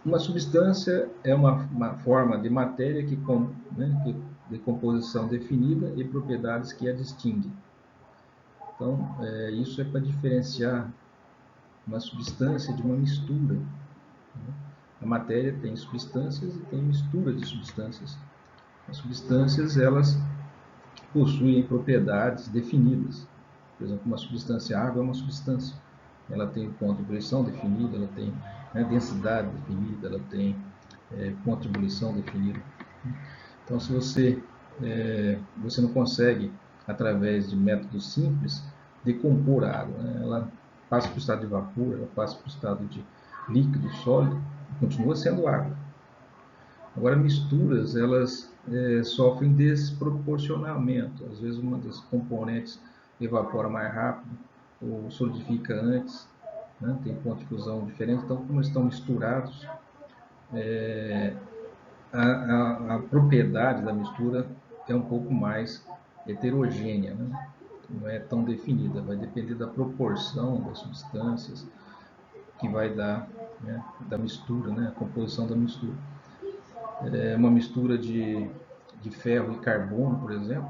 Uma substância é uma forma de matéria que de composição definida e propriedades que a distinguem. Então, isso é para diferenciar uma substância de uma mistura. A matéria tem substâncias e tem mistura de substâncias. As substâncias, elas possuem propriedades definidas. Por exemplo, uma substância água é uma substância. Ela tem ponto de ebulição definido, ela tem densidade definida, ela tem ponto de ebulição definido. Então, se você não consegue, através de métodos simples, decompor a água, né? Ela passa para o estado de vapor, ela passa para o estado de líquido, sólido, continua sendo água. Agora, misturas, elas sofrem desproporcionamento. Às vezes, uma das componentes evapora mais rápido ou solidifica antes, né? Tem ponto de fusão diferente. Então, como estão misturados, a propriedade da mistura é um pouco mais heterogênea, né? não é tão definida, vai depender da proporção das substâncias que vai dar, né, da mistura, né, a composição da mistura. Uma mistura de ferro e carbono, por exemplo,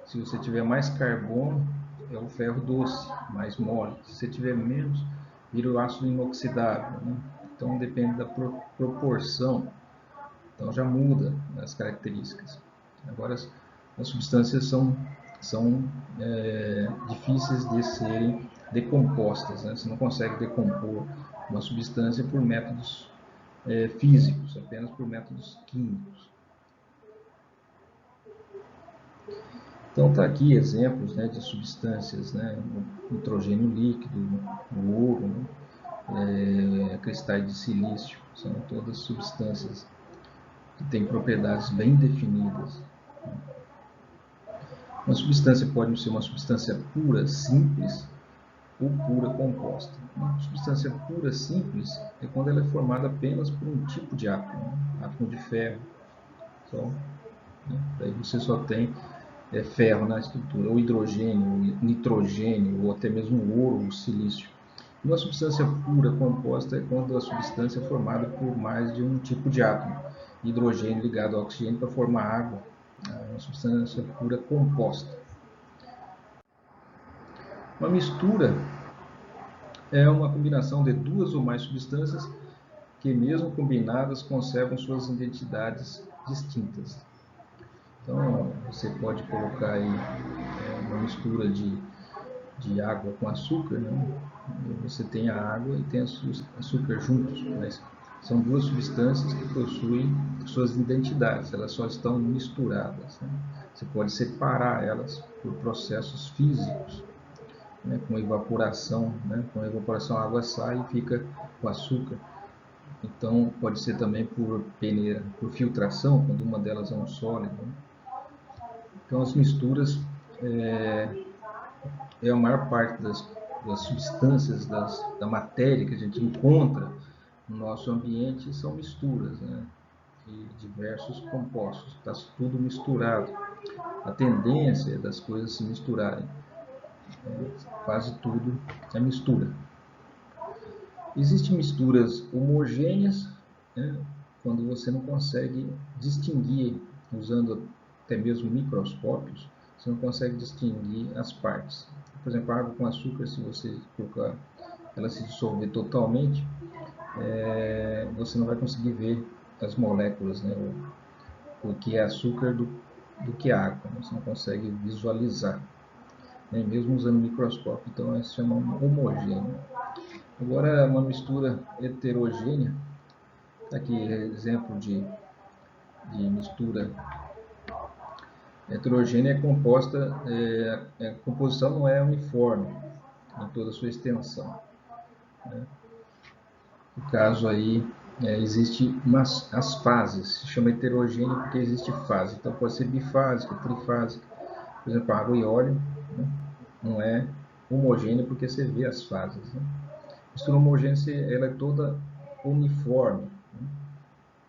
se você tiver mais carbono, é o ferro doce, mais mole. Se você tiver menos, vira o ácido inoxidável, né? Então depende da proporção, então já muda as características. Agora as substâncias são difíceis de serem decompostas, né? Você não consegue decompor uma substância por métodos físicos, apenas por métodos químicos. Então está aqui exemplos, né, de substâncias, né, nitrogênio líquido, o ouro, né, cristais de silício, são todas substâncias que têm propriedades bem definidas. Uma substância pode ser uma substância pura, simples, ou pura composta. Uma substância pura, simples, é quando ela é formada apenas por um tipo de átomo, né, átomo de ferro. Então, né, daí você só tem ferro na estrutura, ou hidrogênio, ou nitrogênio, ou até mesmo ouro, ou silício. Uma substância pura composta é quando a substância é formada por mais de um tipo de átomo. Hidrogênio ligado ao oxigênio para formar água, uma substância pura composta. Uma mistura é uma combinação de duas ou mais substâncias que, mesmo combinadas, conservam suas identidades distintas. Então, você pode colocar aí uma mistura de água com açúcar, né? Você tem a água e tem açúcar juntos, mas são duas substâncias que possuem suas identidades, elas só estão misturadas, né? Você pode separar elas por processos físicos, né? Com evaporação, né? Com a evaporação a água sai e fica o açúcar. Então, pode ser também por peneira, por filtração, quando uma delas é um sólido, né? Então, as misturas a maior parte das substâncias, da matéria que a gente encontra no nosso ambiente são misturas, né, de diversos compostos. Está tudo misturado. A tendência das coisas se misturarem. Quase tudo é mistura. Existem misturas homogêneas, né, quando você não consegue distinguir, usando até mesmo microscópios, você não consegue distinguir as partes. Por exemplo, a água com açúcar, se você colocar ela se dissolver totalmente, você não vai conseguir ver as moléculas, né, o que é açúcar do que é água, né? Você não consegue visualizar, né, mesmo usando microscópio. Então, isso se chama homogêneo. Agora, uma mistura heterogênea, aqui exemplo de mistura heterogênea é composta, a composição não é uniforme em toda a sua extensão, né? No caso aí, existe as fases, se chama heterogêneo porque existe fase, então pode ser bifásica, trifásica. Por exemplo, água e óleo, né, não é homogêneo porque você vê as fases, né? A mistura homogênea ela é toda uniforme, né,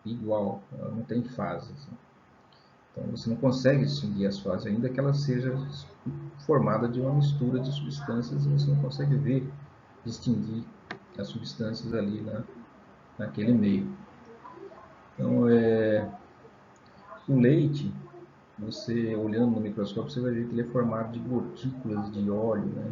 igual, ela não tem fases, né? Então você não consegue distinguir as fases, ainda que ela seja formada de uma mistura de substâncias, você não consegue ver, distinguir as substâncias ali naquele meio. Então, o leite, você olhando no microscópio, você vai ver que ele é formado de gotículas de óleo, né?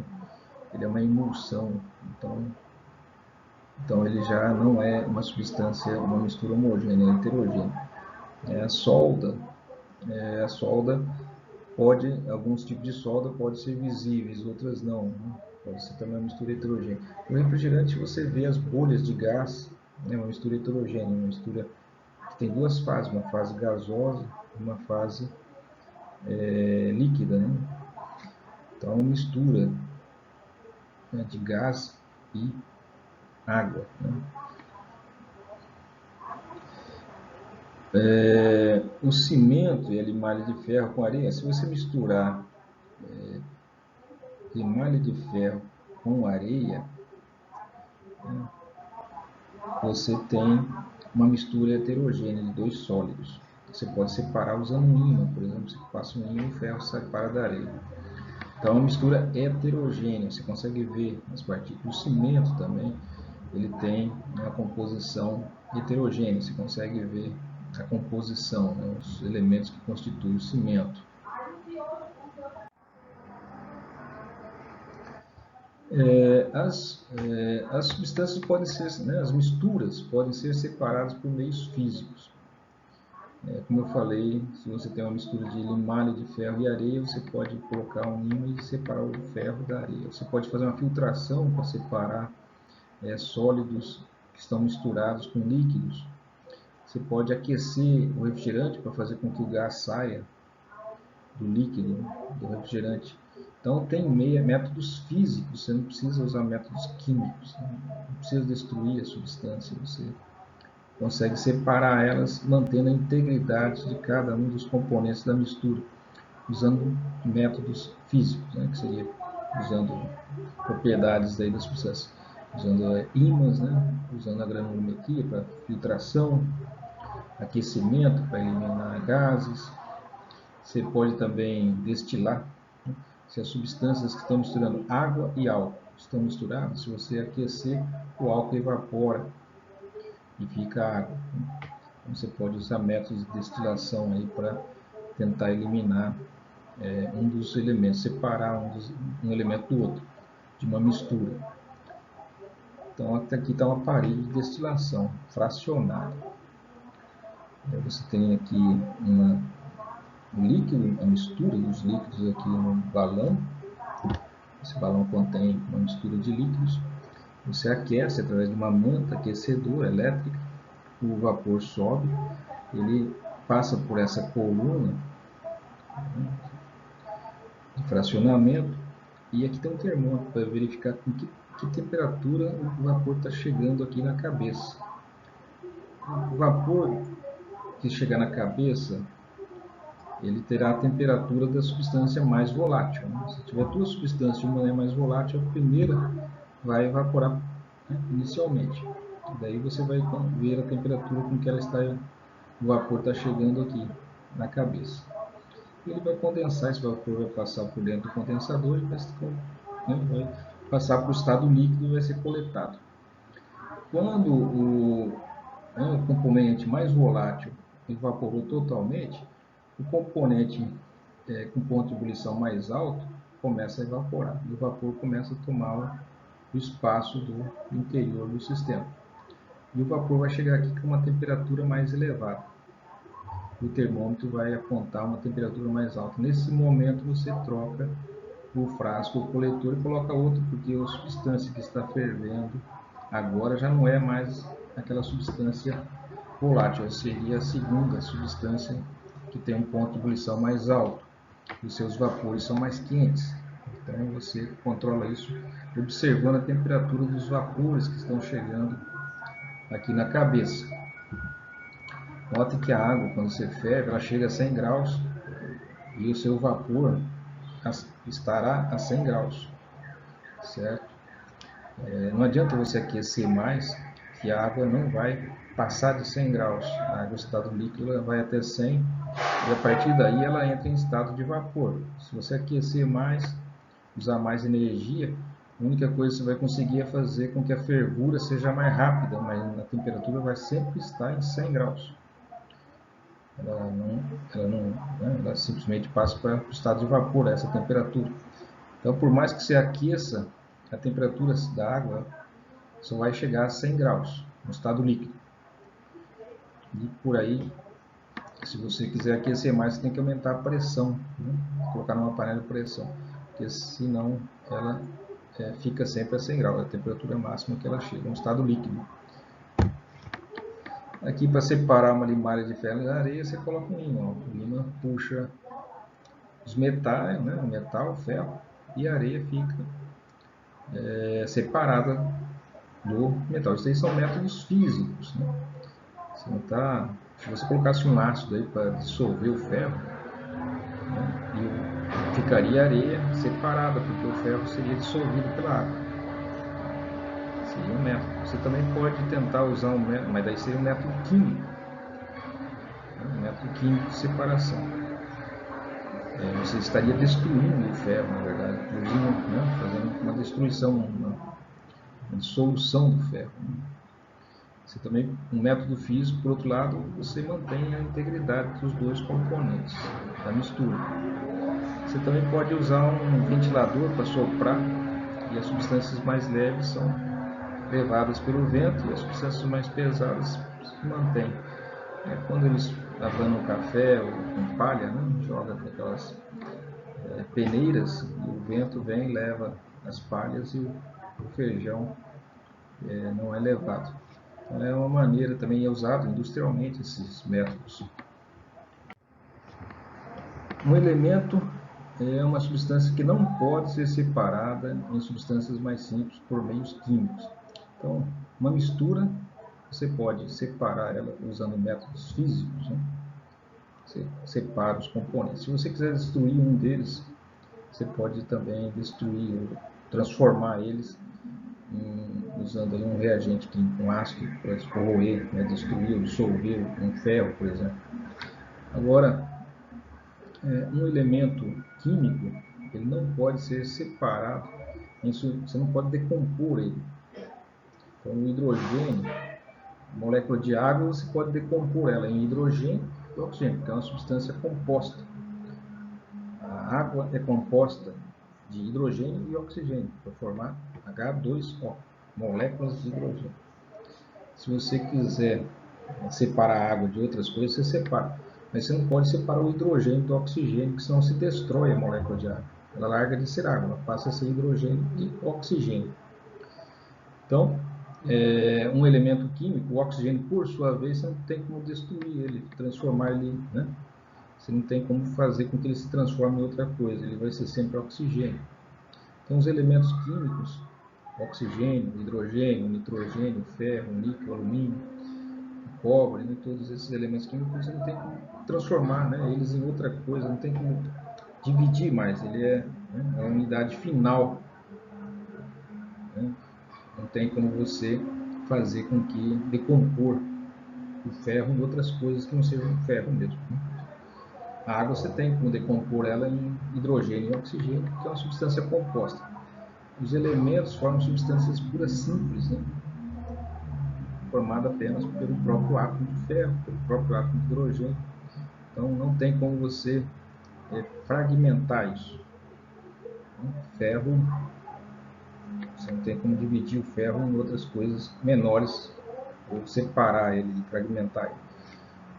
Ele é uma emulsão, então ele já não é uma substância, uma mistura homogênea, é heterogênea. A solda alguns tipos de solda podem ser visíveis, outras não, né? Pode ser também uma mistura heterogênea. No refrigerante você vê as bolhas de gás, né? Uma mistura heterogênea, uma mistura que tem duas fases, uma fase gasosa e uma fase líquida, né? Então, uma mistura, né, de gás e água, né? O cimento e a limalha de ferro com areia, se você misturar limalha de ferro com areia, né, você tem uma mistura heterogênea de dois sólidos. Você pode separar usando um ímã, por exemplo, você passa um ímã e o ferro separa da areia. Então é uma mistura heterogênea, você consegue ver as partículas. O cimento também, ele tem uma composição heterogênea, você consegue ver a composição, né, os elementos que constituem o cimento. As substâncias podem ser, né, as misturas podem ser separadas por meios físicos. Como eu falei, se você tem uma mistura de limalha de ferro e areia, você pode colocar um ímã e separar o ferro da areia. Você pode fazer uma filtração para separar sólidos que estão misturados com líquidos. Você pode aquecer o refrigerante para fazer com que o gás saia do líquido, do refrigerante. Então tem métodos físicos, você não precisa usar métodos químicos, né? Não precisa destruir a substância, você consegue separar elas, mantendo a integridade de cada um dos componentes da mistura, usando métodos físicos, né? Que seria usando propriedades daí da substância, usando ímãs, né? Usando a granulometria para filtração, aquecimento para eliminar gases. Você pode também destilar, né? Se as substâncias que estão misturando água e álcool estão misturadas, se você aquecer, o álcool evapora e fica água. Então, você pode usar métodos de destilação aí para tentar eliminar um dos elementos, separar um elemento do outro, de uma mistura. Então até aqui está um aparelho de destilação fracionado. Você tem aqui um líquido, a mistura dos líquidos aqui no balão. Esse balão contém uma mistura de líquidos. Você aquece através de uma manta aquecedora elétrica, o vapor sobe, ele passa por essa coluna, né, de fracionamento, e aqui tem um termômetro para verificar com que temperatura o vapor está chegando aqui na cabeça. O vapor que chegar na cabeça, ele terá a temperatura da substância mais volátil, né? Se tiver duas substâncias e uma é mais volátil, a primeira vai evaporar, né, inicialmente. Daí você vai ver a temperatura com que ela está, o vapor está chegando aqui na cabeça. Ele vai condensar, esse vapor vai passar por dentro do condensador e vai passar para o estado líquido e vai ser coletado. Quando o componente mais volátil evaporou totalmente, o componente com ponto de ebulição mais alto começa a evaporar. E o vapor começa a tomar o espaço do interior do sistema. E o vapor vai chegar aqui com uma temperatura mais elevada. O termômetro vai apontar uma temperatura mais alta. Nesse momento você troca o frasco, o coletor, e coloca outro, porque a substância que está fervendo agora já não é mais aquela substância volátil, seria a segunda substância que tem um ponto de ebulição mais alto. Os seus vapores são mais quentes. Então você controla isso observando a temperatura dos vapores que estão chegando aqui na cabeça. Note que a água, quando você ferve, ela chega a 100 graus e o seu vapor estará a 100 graus, certo? Não adianta você aquecer mais, que a água não vai passar de 100 graus. A água, o estado líquido, ela vai até 100 e a partir daí ela entra em estado de vapor. Se você aquecer mais, usar mais energia, a única coisa que você vai conseguir é fazer com que a fervura seja mais rápida, mas a temperatura vai sempre estar em 100 graus. Ela simplesmente passa para o estado de vapor, essa temperatura. Então, por mais que você aqueça, a temperatura da água só vai chegar a 100 graus, no estado líquido. E por aí, se você quiser aquecer mais, você tem que aumentar a pressão, né? Colocar numa panela de pressão, porque senão ela fica sempre a 100 graus, a temperatura máxima que ela chega, no estado líquido. Aqui, para separar uma limalha de ferro da areia, você coloca um ímã. O ímã puxa os metais, né, o metal, o ferro, e a areia fica separada do metal. Isso aí são métodos físicos, né? Se você colocasse um ácido aí para dissolver o ferro, né, e ficaria a areia separada, porque o ferro seria dissolvido pela água. Seria um método. Você também pode tentar usar um método, mas daí seria um método químico. Um método químico de separação. Você estaria destruindo o ferro, na verdade. destruição, uma dissolução do ferro. Você também, um método físico, por outro lado, você mantém a integridade dos dois componentes da mistura. Você também pode usar um ventilador para soprar, e as substâncias mais leves são levadas pelo vento e as substâncias mais pesadas se mantêm. Quando eles lavando café ou com palha, né, joga aquelas peneiras e o vento vem e leva as palhas e o feijão não é levado. Então é uma maneira, também é usado industrialmente esses métodos. Um elemento é uma substância que não pode ser separada em substâncias mais simples por meios químicos. Então, uma mistura, você pode separar ela usando métodos físicos, né? Você separa os componentes. Se você quiser destruir um deles, você pode também destruir ou transformar eles usando um reagente químico, um ácido, para corroer, né, destruir ou dissolver um ferro, por exemplo. Agora, um elemento químico, ele não pode ser separado, você não pode decompor ele. Então, o hidrogênio, a molécula de água, você pode decompor ela em hidrogênio e oxigênio, porque é uma substância composta. A água é composta de hidrogênio e oxigênio, para formar H2O, moléculas de hidrogênio. Se você quiser separar a água de outras coisas, você separa. Mas você não pode separar o hidrogênio do oxigênio, que senão se destrói a molécula de água. Ela larga de ser água, ela passa a ser hidrogênio e oxigênio. Então, um elemento químico, o oxigênio, por sua vez, você não tem como destruir ele, transformar ele, né? Você não tem como fazer com que ele se transforme em outra coisa, ele vai ser sempre oxigênio. Então, os elementos químicos, oxigênio, hidrogênio, nitrogênio, ferro, níquel, alumínio, cobre, né, todos esses elementos químicos, você não tem como transformar, né, eles em outra coisa, não tem como dividir mais, ele é, né, a unidade final, né, não tem como você fazer com que decompor o ferro em outras coisas que não sejam ferro mesmo. Né? A água você tem como decompor ela em hidrogênio e oxigênio, que é uma substância composta. Os elementos formam substâncias puras simples, né? Formada apenas pelo próprio átomo de ferro, pelo próprio átomo de hidrogênio. Então não tem como você fragmentar isso. Ferro, você não tem como dividir o ferro em outras coisas menores, ou separar ele e fragmentar ele.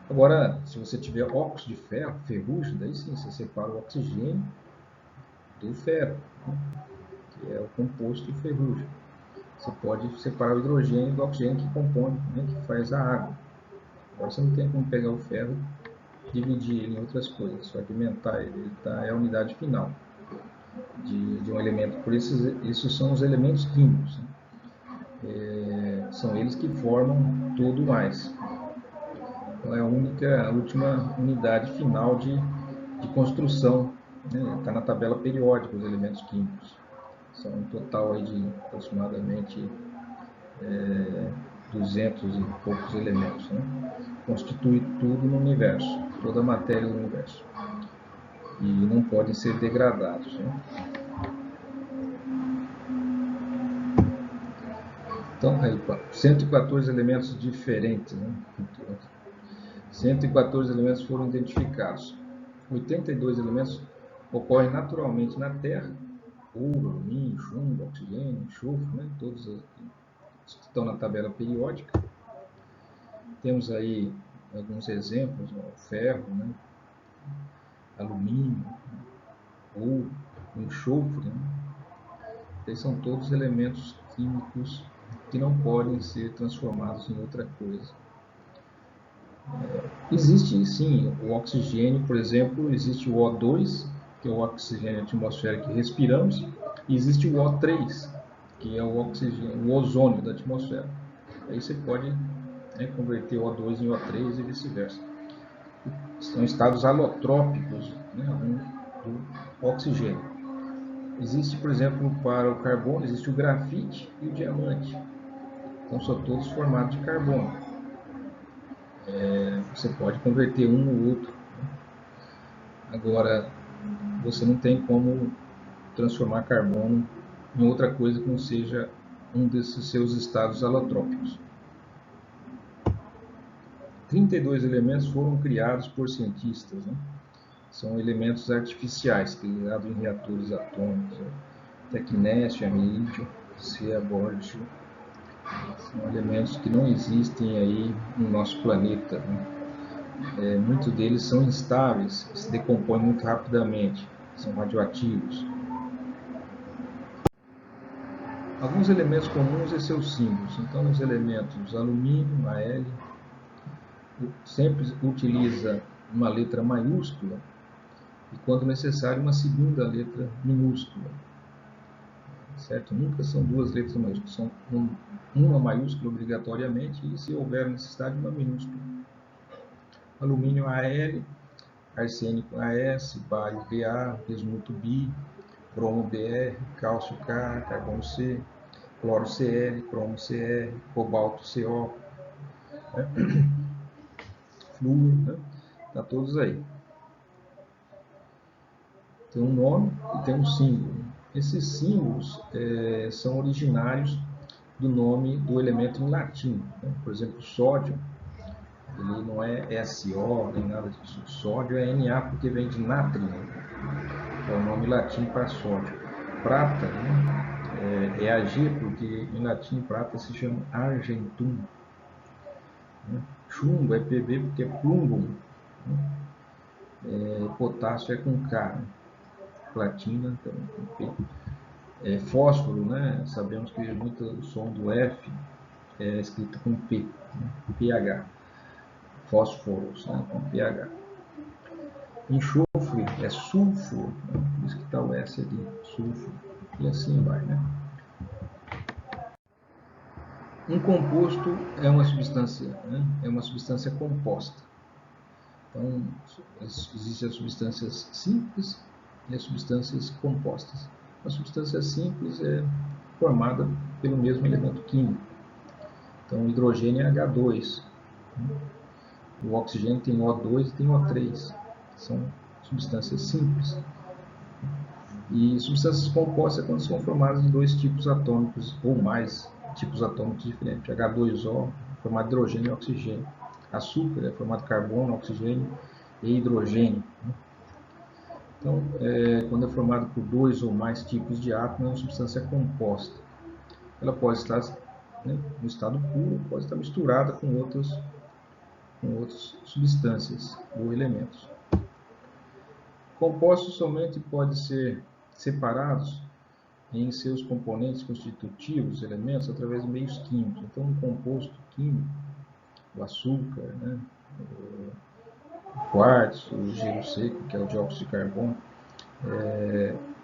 Agora, se você tiver óxido de ferro, ferrugem, daí sim você separa o oxigênio do ferro, né? Que é o composto de ferrugem. Você pode separar o hidrogênio do oxigênio que compõe, né, que faz a água. Agora você não tem como pegar o ferro e dividir ele em outras coisas, fragmentar ele, é a unidade final de um elemento. Por isso são os elementos químicos, né? São eles que formam tudo mais. Então é a última unidade final de construção, né? Está na tabela periódica os elementos químicos. São um total aí de aproximadamente 200 e poucos elementos, né? Constitui tudo no universo, toda a matéria do universo. E não podem ser degradados, né? Então, aí, 114 elementos diferentes, né? 114 elementos foram identificados. 82 elementos ocorrem naturalmente na Terra: ouro, alumínio, chumbo, oxigênio, enxofre, né? Todos os que estão na tabela periódica. Temos aí alguns exemplos: ferro, né? Alumínio, ouro, enxofre, né? Esses são todos elementos químicos que não podem ser transformados em outra coisa. Existe sim o oxigênio, por exemplo, existe o O2, que é o oxigênio atmosférico que respiramos, e existe o O3, que é o oxigênio, o ozônio da atmosfera. Aí você pode, né, converter o O2 em O3 e vice-versa. São estados alotrópicos, né, do oxigênio. Existe, por exemplo, para o carbono, existe o grafite e o diamante. Então são todos formados de carbono. Você pode converter um ou outro, né? Agora, você não tem como transformar carbono em outra coisa que não seja um desses seus estados alotrópicos. 32 elementos foram criados por cientistas, né? São elementos artificiais, criados em reatores atômicos, Tecnésio, Amirídio, Seaborgio. São elementos que não existem aí no nosso planeta, né? Muitos deles são instáveis, se decompõem muito rapidamente, são radioativos. Alguns elementos comuns e seus símbolos. Então, os elementos alumínio, Al, sempre utiliza uma letra maiúscula e, quando necessário, uma segunda letra minúscula. Certo? Nunca são duas letras maiúsculas, são uma maiúscula obrigatoriamente e, se houver necessidade, uma minúscula. Alumínio Al, arsênico AS, bário BA, bismuto Bi, cromo BR, cálcio K, carbono C, cloro Cl, cromo Cr, cobalto CO, né? Flúor, né? Tá todos aí. Tem um nome e tem um símbolo. Esses símbolos são originários do nome do elemento em latim, né? Por exemplo, sódio, ele não é SO nem nada disso. Sódio é Na porque vem de natrio, é o nome latim para sódio. Prata, né? É Ag porque em latim prata se chama argentum, né? Chumbo é Pb porque é plumbum, né? Potássio é com K, né? Platina também com P. Fósforo, né? Sabemos que muito o som do F é escrito com P, né? PH. Fósforos, né? Com PH. Enxofre é sulfuro, né? Por isso que está o S ali, sulfuro. E assim vai, né? Um composto é uma substância, né? É uma substância composta. Então, existem as substâncias simples e as substâncias compostas. A substância simples é formada pelo mesmo elemento químico. Então, o hidrogênio é H2, né? O oxigênio tem O2 e tem O3. São substâncias simples. E substâncias compostas é quando são formadas de dois tipos atômicos ou mais tipos atômicos diferentes. H2O é formado de hidrogênio e oxigênio. Açúcar é formado de carbono, oxigênio e hidrogênio. Então, quando é formado por dois ou mais tipos de átomos, é uma substância composta. Ela pode estar, né, no estado puro, pode estar misturada com outras substâncias ou elementos. Compostos somente podem ser separados em seus componentes constitutivos, elementos, através de meios químicos. Então, um composto químico, o açúcar, né, o quartzo, o gelo seco, que é o dióxido de carbono,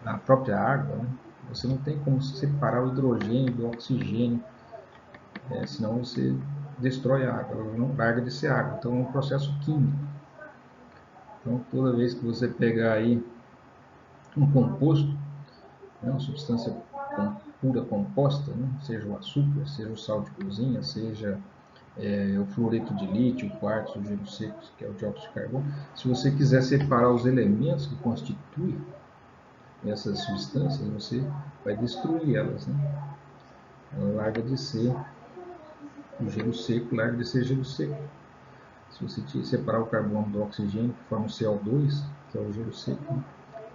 a própria água, né, você não tem como separar o hidrogênio do oxigênio, senão você destrói a água, ela não larga de ser água. Então, é um processo químico. Então, toda vez que você pegar aí um composto, né, uma substância pura composta, né, seja o açúcar, seja o sal de cozinha, seja o fluoreto de lítio, o quartzo, o gelo seco, que é o dióxido de carbono, se você quiser separar os elementos que constituem essas substâncias, você vai destruir elas, né? Ela larga de ser o gelo seco, larga de ser gelo seco. Se você separar o carbono do oxigênio, que forma o CO2, que é o gelo seco, né?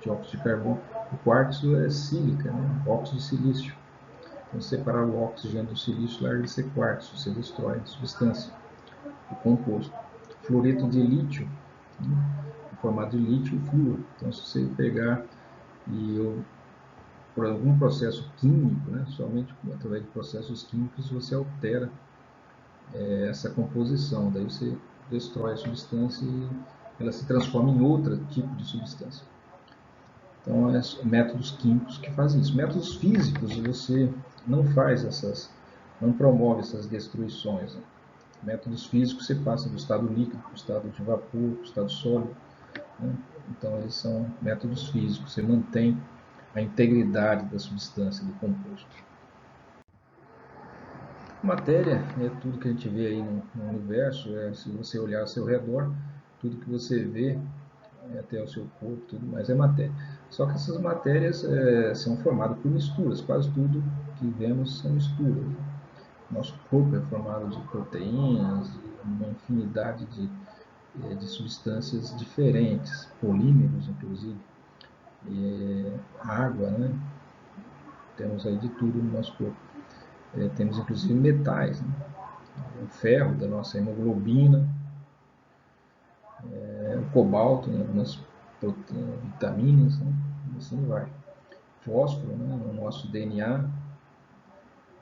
Dióxido de carbono. O quartzo é sílica, né? Óxido de silício. Então, separar o oxigênio do silício, larga de ser quartzo, você destrói a substância, o composto. Fluoreto de lítio, né? Formado de lítio e flúor. Então, se você pegar por algum processo químico, né? Somente através de processos químicos, você altera essa composição. Daí você destrói a substância e ela se transforma em outro tipo de substância. Então, métodos químicos que fazem isso. Métodos físicos, você não promove essas destruições, né? Métodos físicos, você passa do estado líquido para o estado de vapor, para o estado sólido, né? Então, eles são métodos físicos, você mantém a integridade da substância, do composto. Matéria é tudo que a gente vê aí no universo, se você olhar ao seu redor, tudo que você vê até o seu corpo, tudo mais é matéria. Só que essas matérias são formadas por misturas, quase tudo que vemos são misturas. Nosso corpo é formado de proteínas, de uma infinidade de substâncias diferentes, polímeros, inclusive, água, né? Temos aí de tudo no nosso corpo. Temos, inclusive, metais, né? O ferro da nossa hemoglobina, o cobalto, né? Algumas vitaminas, né? Assim vai. Fósforo, né? No nosso DNA,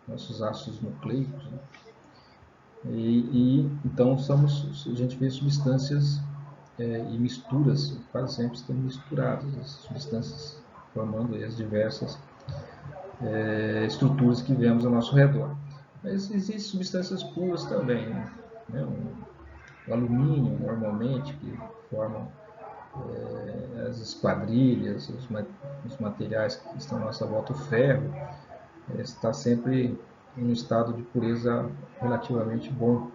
nossos ácidos nucleicos, né? Então a gente vê substâncias e misturas, quase sempre estão misturadas, as substâncias formando as diversas estruturas que vemos ao nosso redor. Mas existem substâncias puras também, né? O alumínio, normalmente, que formam as esquadrilhas, os materiais que estão à nossa volta, o ferro, está sempre em um estado de pureza relativamente bom,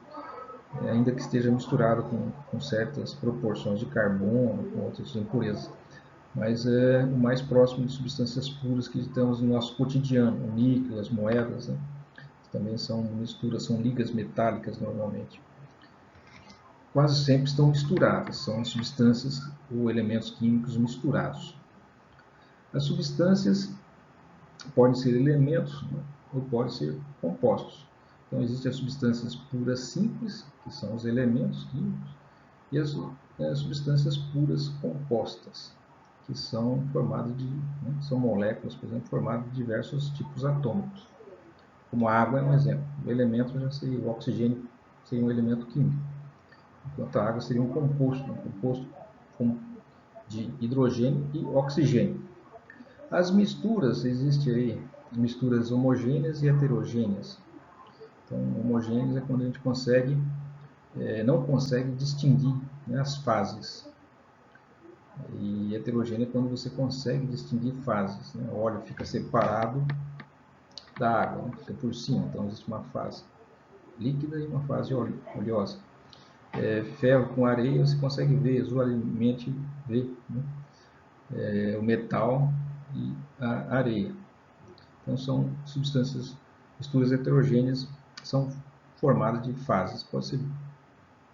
ainda que esteja misturado com certas proporções de carbono, com outras impurezas. Mas é o mais próximo de substâncias puras que temos no nosso cotidiano, o níquel, as moedas, né? Também são misturas, são ligas metálicas normalmente. Quase sempre estão misturadas, são substâncias ou elementos químicos misturados. As substâncias podem ser elementos, né? Ou podem ser compostos. Então existem as substâncias puras simples, que são os elementos químicos, e as substâncias puras compostas, que são formadas são moléculas, por exemplo, formadas de diversos tipos atômicos. Como a água é um exemplo. O elemento já seria o oxigênio, seria um elemento químico, enquanto a água seria um composto de hidrogênio e oxigênio. As misturas, existem aí misturas homogêneas e heterogêneas. Então, homogêneas é quando a gente não consegue distinguir, né, as fases. E heterogênea é quando você consegue distinguir fases, né? O óleo fica separado da água, né? Fica por cima, então existe uma fase líquida e uma fase oleosa. Ferro com areia você consegue ver, visualmente ver, né? O metal e a areia. Então são misturas heterogêneas, são formadas de fases. Pode ser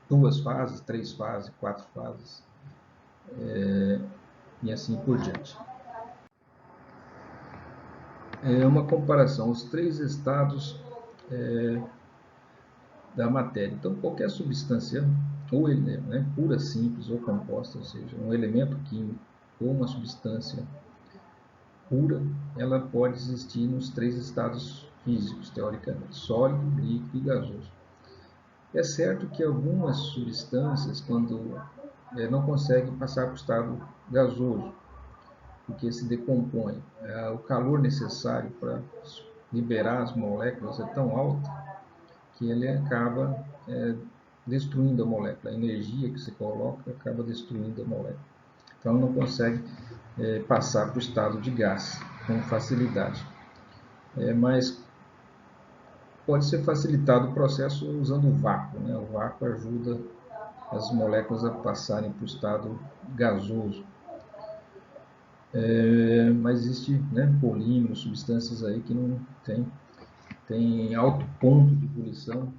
2 fases, 3 fases, 4 fases, e assim por diante. Uma comparação, os 3 estados da matéria. Então, qualquer substância, ou né, pura, simples ou composta, ou seja, um elemento químico ou uma substância pura, ela pode existir nos 3 estados físicos, teoricamente, sólido, líquido e gasoso. É certo que algumas substâncias, quando não conseguem passar para o estado gasoso, porque se decompõem, o calor necessário para liberar as moléculas é tão alto que ele acaba destruindo a molécula. A energia que se coloca acaba destruindo a molécula. Então não consegue passar para o estado de gás com facilidade. Mas pode ser facilitado o processo usando o vácuo, né? O vácuo ajuda as moléculas a passarem para o estado gasoso. Mas existe, né, polímeros, substâncias aí que não tem alto ponto de ebulição,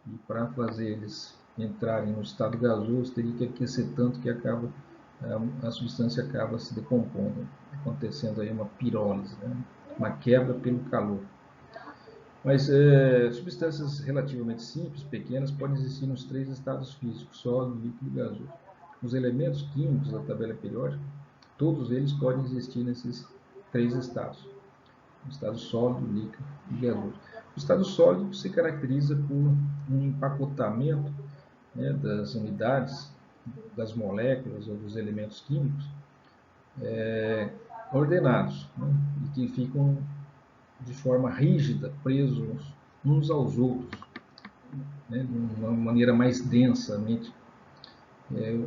e para fazer eles entrarem no estado gasoso teria que aquecer tanto que a substância acaba se decompondo, acontecendo aí uma pirólise, né? Uma quebra pelo calor. Mas substâncias relativamente simples, pequenas, podem existir nos 3 estados físicos, sólido, líquido e gasoso. Os elementos químicos da tabela periódica, todos eles podem existir nesses 3 estados. O estado sólido, líquido e gasoso. O estado sólido se caracteriza por um empacotamento, né, das unidades, das moléculas ou dos elementos químicos ordenados, né, e que ficam de forma rígida, presos uns aos outros, né, de uma maneira mais densamente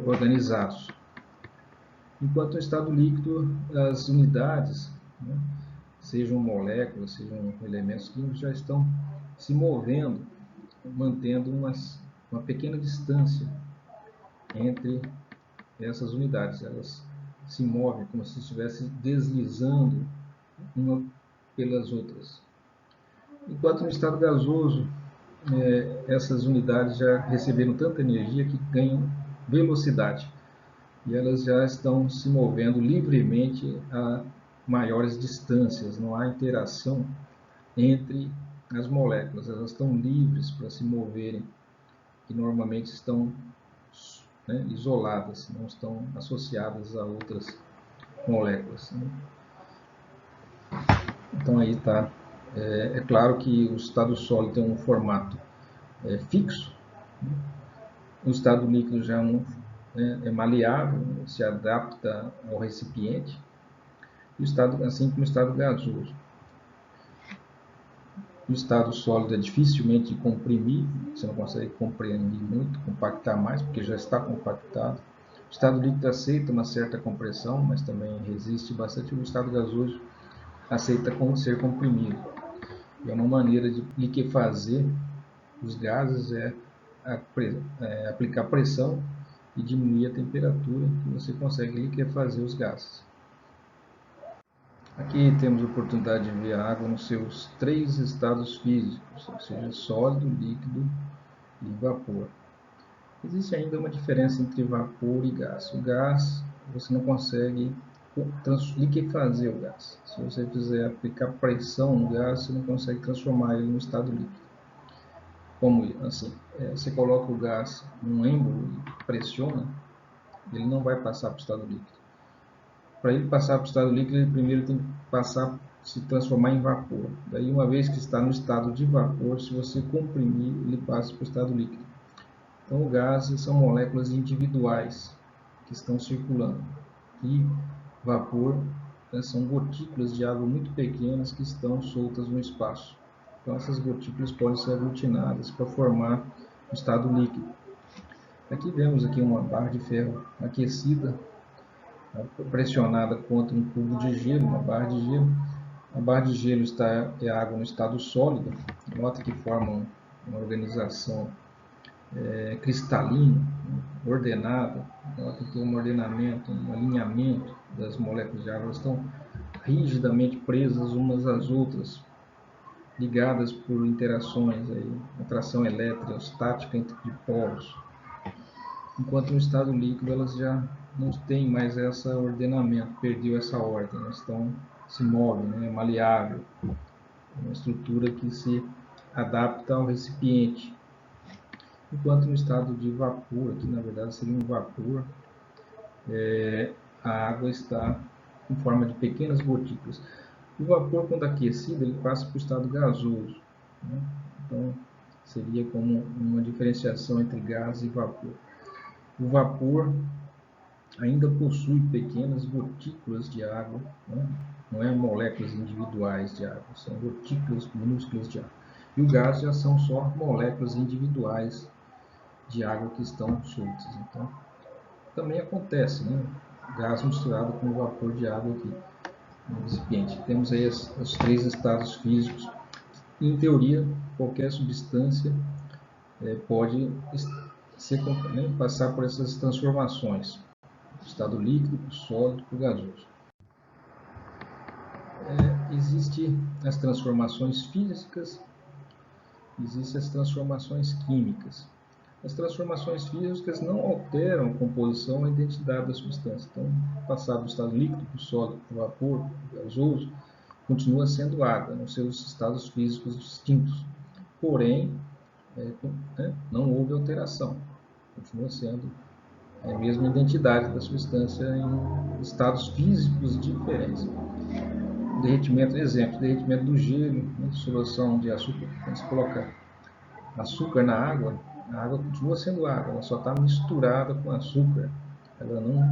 organizados. Enquanto no estado líquido, as unidades, né, sejam moléculas, sejam elementos químicos, já estão se movendo, mantendo uma pequena distância entre essas unidades, elas se movem como se estivessem deslizando uma pelas outras. Enquanto no estado gasoso, essas unidades já receberam tanta energia que ganham velocidade e elas já estão se movendo livremente a maiores distâncias, não há interação entre as moléculas, elas estão livres para se moverem e normalmente estão, né, isoladas, não estão associadas a outras moléculas, né? Então aí está. É claro que o estado sólido tem um formato fixo, né? O estado líquido já é maleável, se adapta ao recipiente, e o estado, assim como o estado gasoso. O estado sólido é dificilmente comprimível, você não consegue comprimir muito, compactar mais, porque já está compactado. O estado líquido aceita uma certa compressão, mas também resiste bastante. O estado gasoso aceita ser comprimido. E uma maneira de liquefazer os gases aplicar pressão e diminuir a temperatura, que você consegue liquefazer os gases. Aqui temos a oportunidade de ver a água nos seus 3 estados físicos, ou seja, sólido, líquido e vapor. Existe ainda uma diferença entre vapor e gás. O gás, você não consegue liquefazer o gás. Se você quiser aplicar pressão no gás, você não consegue transformar ele no estado líquido. Como assim? Você coloca o gás num êmbolo e pressiona, ele não vai passar para o estado líquido. Para ele passar para o estado líquido, ele primeiro tem que se transformar em vapor. Daí, uma vez que está no estado de vapor, se você comprimir, ele passa para o estado líquido. Então, o gás são moléculas individuais que estão circulando. E vapor são gotículas de água muito pequenas que estão soltas no espaço. Então, essas gotículas podem ser aglutinadas para formar o estado líquido. Aqui vemos uma barra de ferro aquecida, pressionada contra um cubo de gelo, uma barra de gelo. A barra de gelo é água no estado sólido. Nota que forma uma organização cristalina, ordenada. Nota que tem um ordenamento, um alinhamento das moléculas de água. Elas estão rigidamente presas umas às outras, ligadas por interações, atração elétrica entre polos. Enquanto no estado líquido elas já não têm mais esse ordenamento, perdeu essa ordem, elas se movem, né? É maleável, é uma estrutura que se adapta ao recipiente. Enquanto no estado de vapor, aqui na verdade seria um vapor, a água está em forma de pequenas gotículas. O vapor, quando aquecido, ele passa para o estado gasoso, né? Então seria como uma diferenciação entre gás e vapor. O vapor ainda possui pequenas gotículas de água, né? Não é moléculas individuais de água, são gotículas minúsculas de água. E o gás já são só moléculas individuais de água que estão soltas. Então, também acontece, né? Gás misturado com vapor de água aqui no recipiente. Temos aí os 3 estados físicos. Em teoria, qualquer substância pode passar por essas transformações, do estado líquido para o sólido para o gasoso. Existem as transformações físicas, existem as transformações químicas. As transformações físicas não alteram a composição ou a identidade da substância. Então, passar do estado líquido para o sólido, para o vapor, para o gasoso, continua sendo água, nos seus estados físicos distintos. Porém, não houve alteração. Continua sendo a mesma identidade da substância em estados físicos diferentes. Derretimento, exemplo, derretimento do gelo, dissolução de açúcar. Quando se coloca açúcar na água, a água continua sendo água, ela só está misturada com açúcar, ela não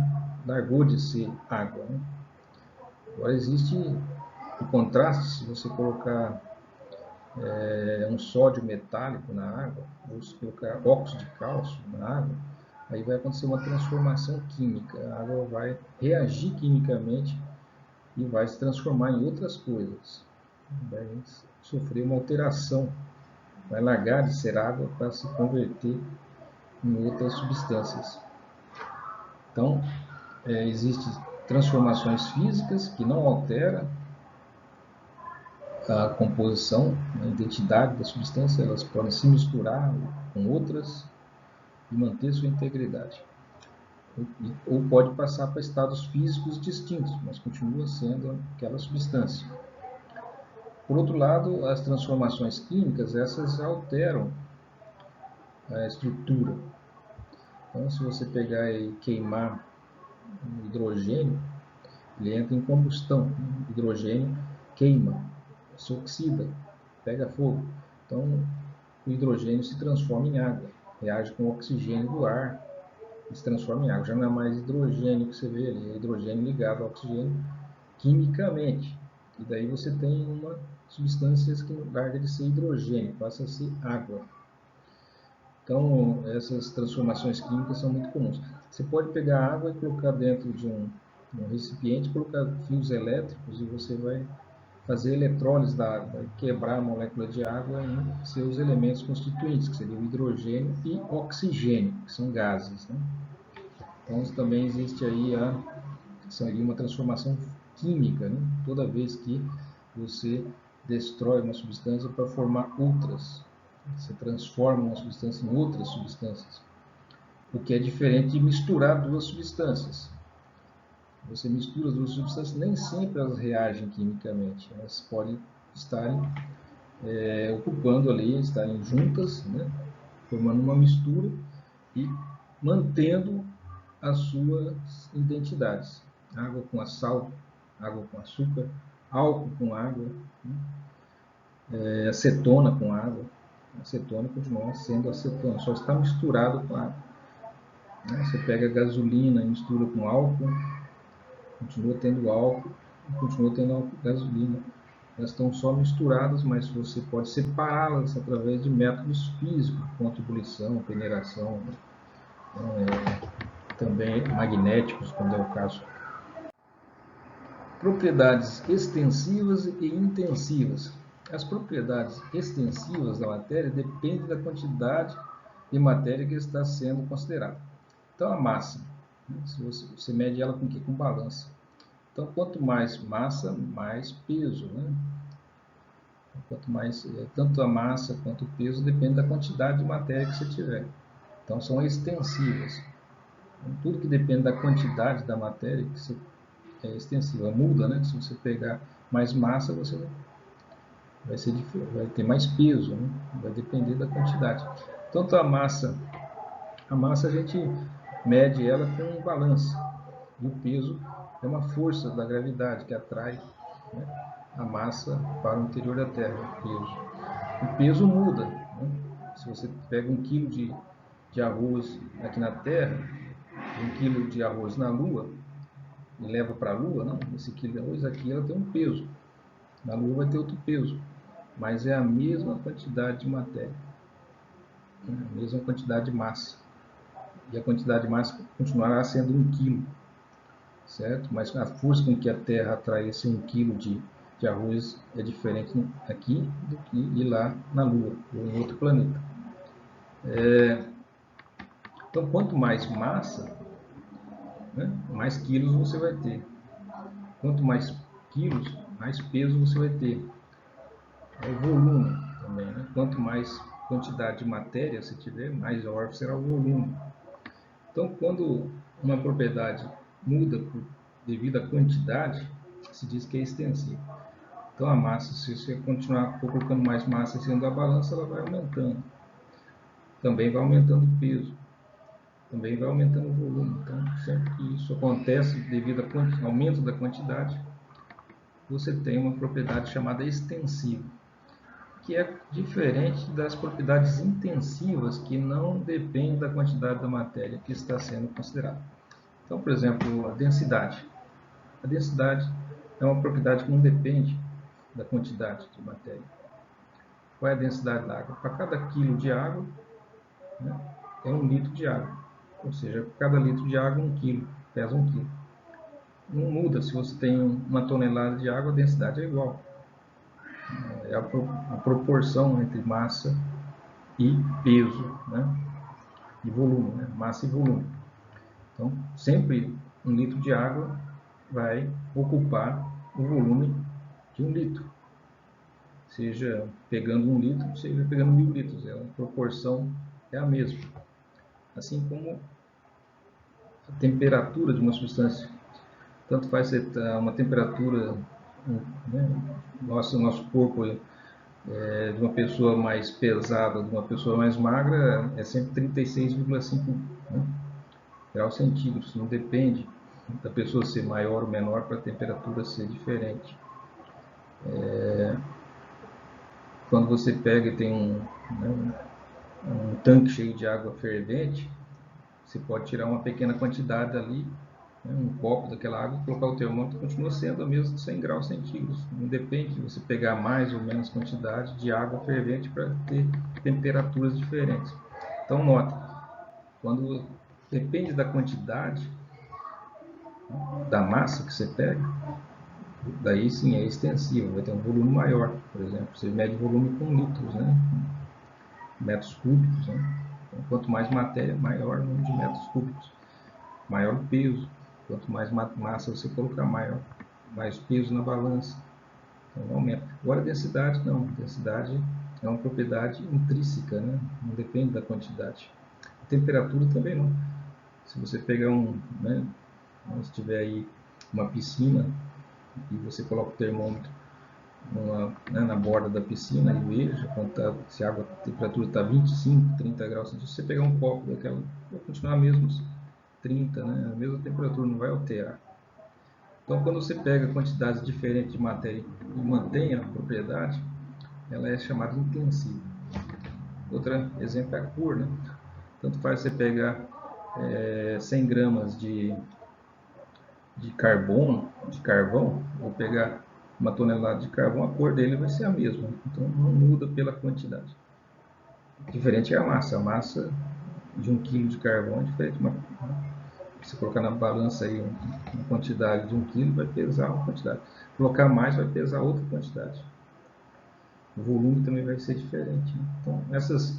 largou de ser água, né? Agora existe o contraste, se você colocar um sódio metálico na água, ou se colocar óxido de cálcio na água, aí vai acontecer uma transformação química, a água vai reagir quimicamente e vai se transformar em outras coisas, vai sofrer uma alteração, vai largar de ser água para se converter em outras substâncias. Então, existem transformações físicas que não alteram a composição, a identidade da substância, elas podem se misturar com outras e manter sua integridade. Ou pode passar para estados físicos distintos, mas continua sendo aquela substância. Por outro lado, as transformações químicas, essas alteram a estrutura. Então, se você pegar e queimar o hidrogênio, ele entra em combustão. O hidrogênio queima, se oxida, pega fogo. Então, o hidrogênio se transforma em água, reage com o oxigênio do ar e se transforma em água. Já não é mais hidrogênio que você vê ali, é hidrogênio ligado ao oxigênio quimicamente. E daí você tem uma substância que larga de ser hidrogênio, passa a ser água. Então, essas transformações químicas são muito comuns. Você pode pegar água e colocar dentro de um recipiente, colocar fios elétricos e você vai fazer eletrólise da água, vai quebrar a molécula de água em seus elementos constituintes, que seriam o hidrogênio e oxigênio, que são gases, né? Então, também existe aí seria uma transformação química, né? Toda vez que você destrói uma substância para formar outras. Você transforma uma substância em outras substâncias. O que é diferente de misturar duas substâncias. Você mistura duas substâncias, nem sempre elas reagem quimicamente. Elas podem estarem ocupando ali, estarem juntas, né? Formando uma mistura e mantendo as suas identidades. Água com sal, água com açúcar, álcool com água, né? Acetona com água. A acetona continua sendo acetona, só está misturado com água. Você pega gasolina e mistura com álcool, continua tendo álcool, continua tendo gasolina. Elas estão só misturadas, mas você pode separá-las através de métodos físicos, contra ebulição, peneiração, também magnéticos, quando é o caso. Propriedades extensivas e intensivas. As propriedades extensivas da matéria dependem da quantidade de matéria que está sendo considerada. Então, a massa, né? Se você mede ela com o quê? Com balança. Então, quanto mais massa, mais peso, né? Quanto mais, tanto a massa quanto o peso depende da quantidade de matéria que você tiver. Então, são extensivas. Então, tudo que depende da quantidade da matéria que você é extensiva, muda, né? Se você pegar mais massa, você vai ter mais peso, né? Vai depender da quantidade. Tanto a massa a gente mede ela com balança. E o peso é uma força da gravidade que atrai, né, a massa para o interior da Terra. O peso muda, né? Se você pega 1 quilo de arroz aqui na Terra, 1 quilo de arroz na Lua, e leva para a Lua, né? Esse quilo de arroz aqui ela tem um peso. Na Lua vai ter outro peso, mas é a mesma quantidade de matéria, né? A mesma quantidade de massa. E a quantidade de massa continuará sendo 1 quilo, certo? Mas a força com que a Terra atrai esse 1 quilo de arroz é diferente aqui do que ir lá na Lua, ou em outro planeta. Então, quanto mais massa, né, mais quilos você vai ter. Quanto mais quilos, mais peso você vai ter. É o volume também, né? Quanto mais quantidade de matéria você tiver, maior será o volume. Então, quando uma propriedade muda devido à quantidade, se diz que é extensiva. Então, a massa, se você continuar colocando mais massa dentro da balança, ela vai aumentando. Também vai aumentando o peso. Também vai aumentando o volume. Então, sempre que isso acontece devido ao aumento da quantidade, você tem uma propriedade chamada extensiva, que é diferente das propriedades intensivas, que não dependem da quantidade da matéria que está sendo considerada. Então, por exemplo, a densidade. A densidade é uma propriedade que não depende da quantidade de matéria. Qual é a densidade da água? Para cada quilo de água, né, é 1 litro de água. Ou seja, cada litro de água, 1 quilo, pesa 1 quilo. Não muda, se você tem 1 tonelada de água, a densidade é igual. É a proporção entre massa e peso, né? E volume, né? Massa e volume. Então, sempre 1 litro de água vai ocupar o volume de 1 litro. Seja pegando 1 litro, seja pegando 1000 litros. A proporção é a mesma. Assim como a temperatura de uma substância. Tanto faz ser uma temperatura, né, nosso corpo de uma pessoa mais pesada, de uma pessoa mais magra, é sempre 36,5, né, graus centígrados. Não depende da pessoa ser maior ou menor para a temperatura ser diferente. Quando você pega e tem um tanque cheio de água fervente, você pode tirar uma pequena quantidade ali, né, um copo daquela água, colocar o termômetro, continua sendo a mesma 100 graus centígrados. Não depende de você pegar mais ou menos quantidade de água fervente para ter temperaturas diferentes. Então, nota, quando depende da quantidade da massa que você pega, daí sim é extensivo, vai ter um volume maior. Por exemplo, você mede o volume com litros, né, metros cúbicos, né? Então, quanto mais matéria, maior o número de metros cúbicos, maior o peso. Quanto mais massa você colocar, mais peso na balança. Então aumenta. Agora a densidade não. A densidade é uma propriedade intrínseca, né? Não depende da quantidade. A temperatura também não. Se você pegar né, se tiver aí uma piscina e você coloca o termômetro né, na borda da piscina e veja se a temperatura está 25, 30 graus centígrados, se você pegar um copo daquela, vai continuar a mesma 30, né, a mesma temperatura, não vai alterar. Então, quando você pega quantidades diferentes de matéria e mantém a propriedade, ela é chamada intensiva. Outro exemplo é a cor, né? Tanto faz você pegar 100 gramas de carvão, ou pegar uma tonelada de carvão, a cor dele vai ser a mesma. Então, não muda pela quantidade. Diferente é a massa. A massa de 1 kg de carvão é diferente. Se colocar na balança aí uma quantidade de 1 kg, vai pesar uma quantidade. Colocar mais, vai pesar outra quantidade. O volume também vai ser diferente. Então, essas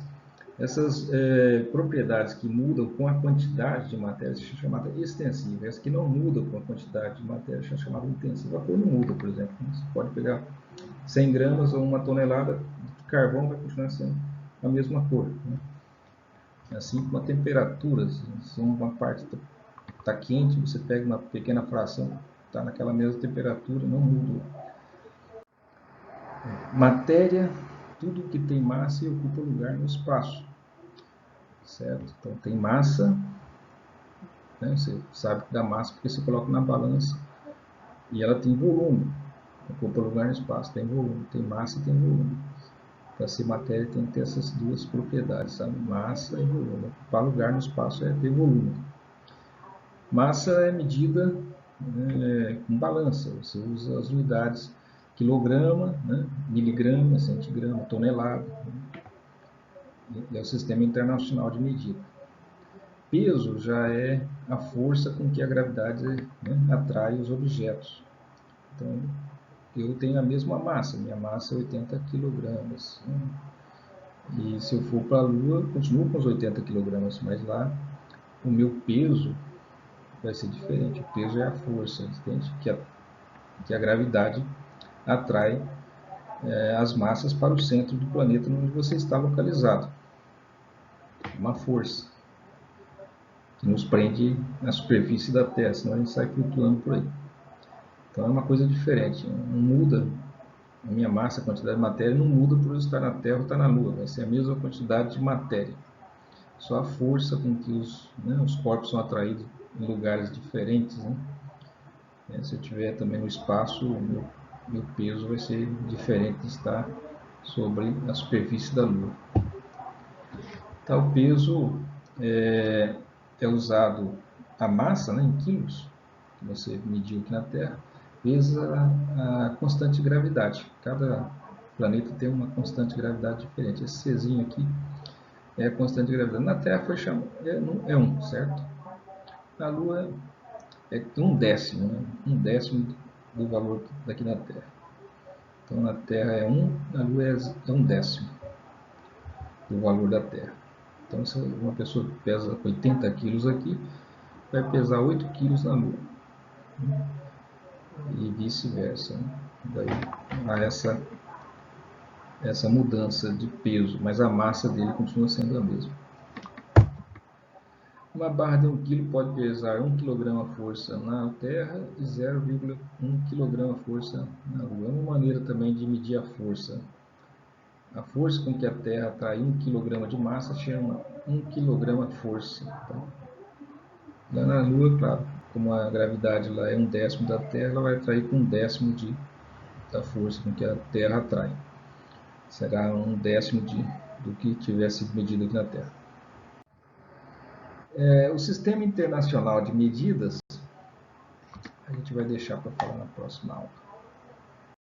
propriedades que mudam com a quantidade de matéria são chamadas extensivas. As que não mudam com a quantidade de matéria são chamadas intensivas. A cor não muda, por exemplo. Você pode pegar 100 gramas ou uma tonelada de carvão, vai continuar sendo a mesma cor, né? Assim como a temperatura, se uma parte está quente, você pega uma pequena fração, está naquela mesma temperatura, não muda. Matéria, tudo que tem massa e ocupa lugar no espaço, certo? Então tem massa, né? Você sabe que dá massa porque você coloca na balança e ela tem volume, ocupa lugar no espaço, tem volume, tem massa e tem volume. Para ser matéria tem que ter essas duas propriedades, sabe? Massa e volume. Ocupar lugar no espaço é ter volume. Massa é medida com balança. Você usa as unidades quilograma, né, miligrama, centigrama, tonelada. Né? É o sistema internacional de medida. Peso já é a força com que a gravidade, né, atrai os objetos. Então, eu tenho a mesma massa. Minha massa é 80 quilogramas. Né? E se eu for para a Lua, eu continuo com os 80 quilogramas, mas lá o meu peso vai ser diferente. O peso é a força, entende? Que a gravidade atrai as massas para o centro do planeta onde você está localizado. Uma força que nos prende na superfície da Terra, senão a gente sai flutuando por aí. Então é uma coisa diferente. Não muda a minha massa, a quantidade de matéria, não muda por eu estar na Terra ou estar na Lua. Vai ser a mesma quantidade de matéria. Só a força com que os corpos são atraídos em lugares diferentes, né? Se eu estiver também no espaço, meu peso vai ser diferente de estar sobre a superfície da Lua. Então, o peso é usado a massa, né, em quilos, que você mediu aqui na Terra, pesa a constante de gravidade. Cada planeta tem uma constante de gravidade diferente. Esse Czinho aqui é a constante de gravidade. Na Terra foi chamado, é 1, certo? Na Lua é 1/10, né? 1/10 do valor daqui na Terra. Então na Terra é 1, na Lua é 1/10 do valor da Terra. Então se uma pessoa pesa 80 quilos aqui, vai pesar 8 quilos na Lua. E vice-versa. Daí há essa mudança de peso, mas a massa dele continua sendo a mesma. Uma barra de 1 kg pode pesar 1 kg a força na Terra e 0,1 kg a força na Lua. É uma maneira também de medir a força. A força com que a Terra atrai 1 kg de massa chama 1 kg a força. Tá? Lá na Lua, claro, como a gravidade lá é 1/10 da Terra, ela vai atrair com 1/10 da força com que a Terra atrai. Será 1/10 do que tivesse sido medido aqui na Terra. O Sistema Internacional de Medidas, a gente vai deixar para falar na próxima aula.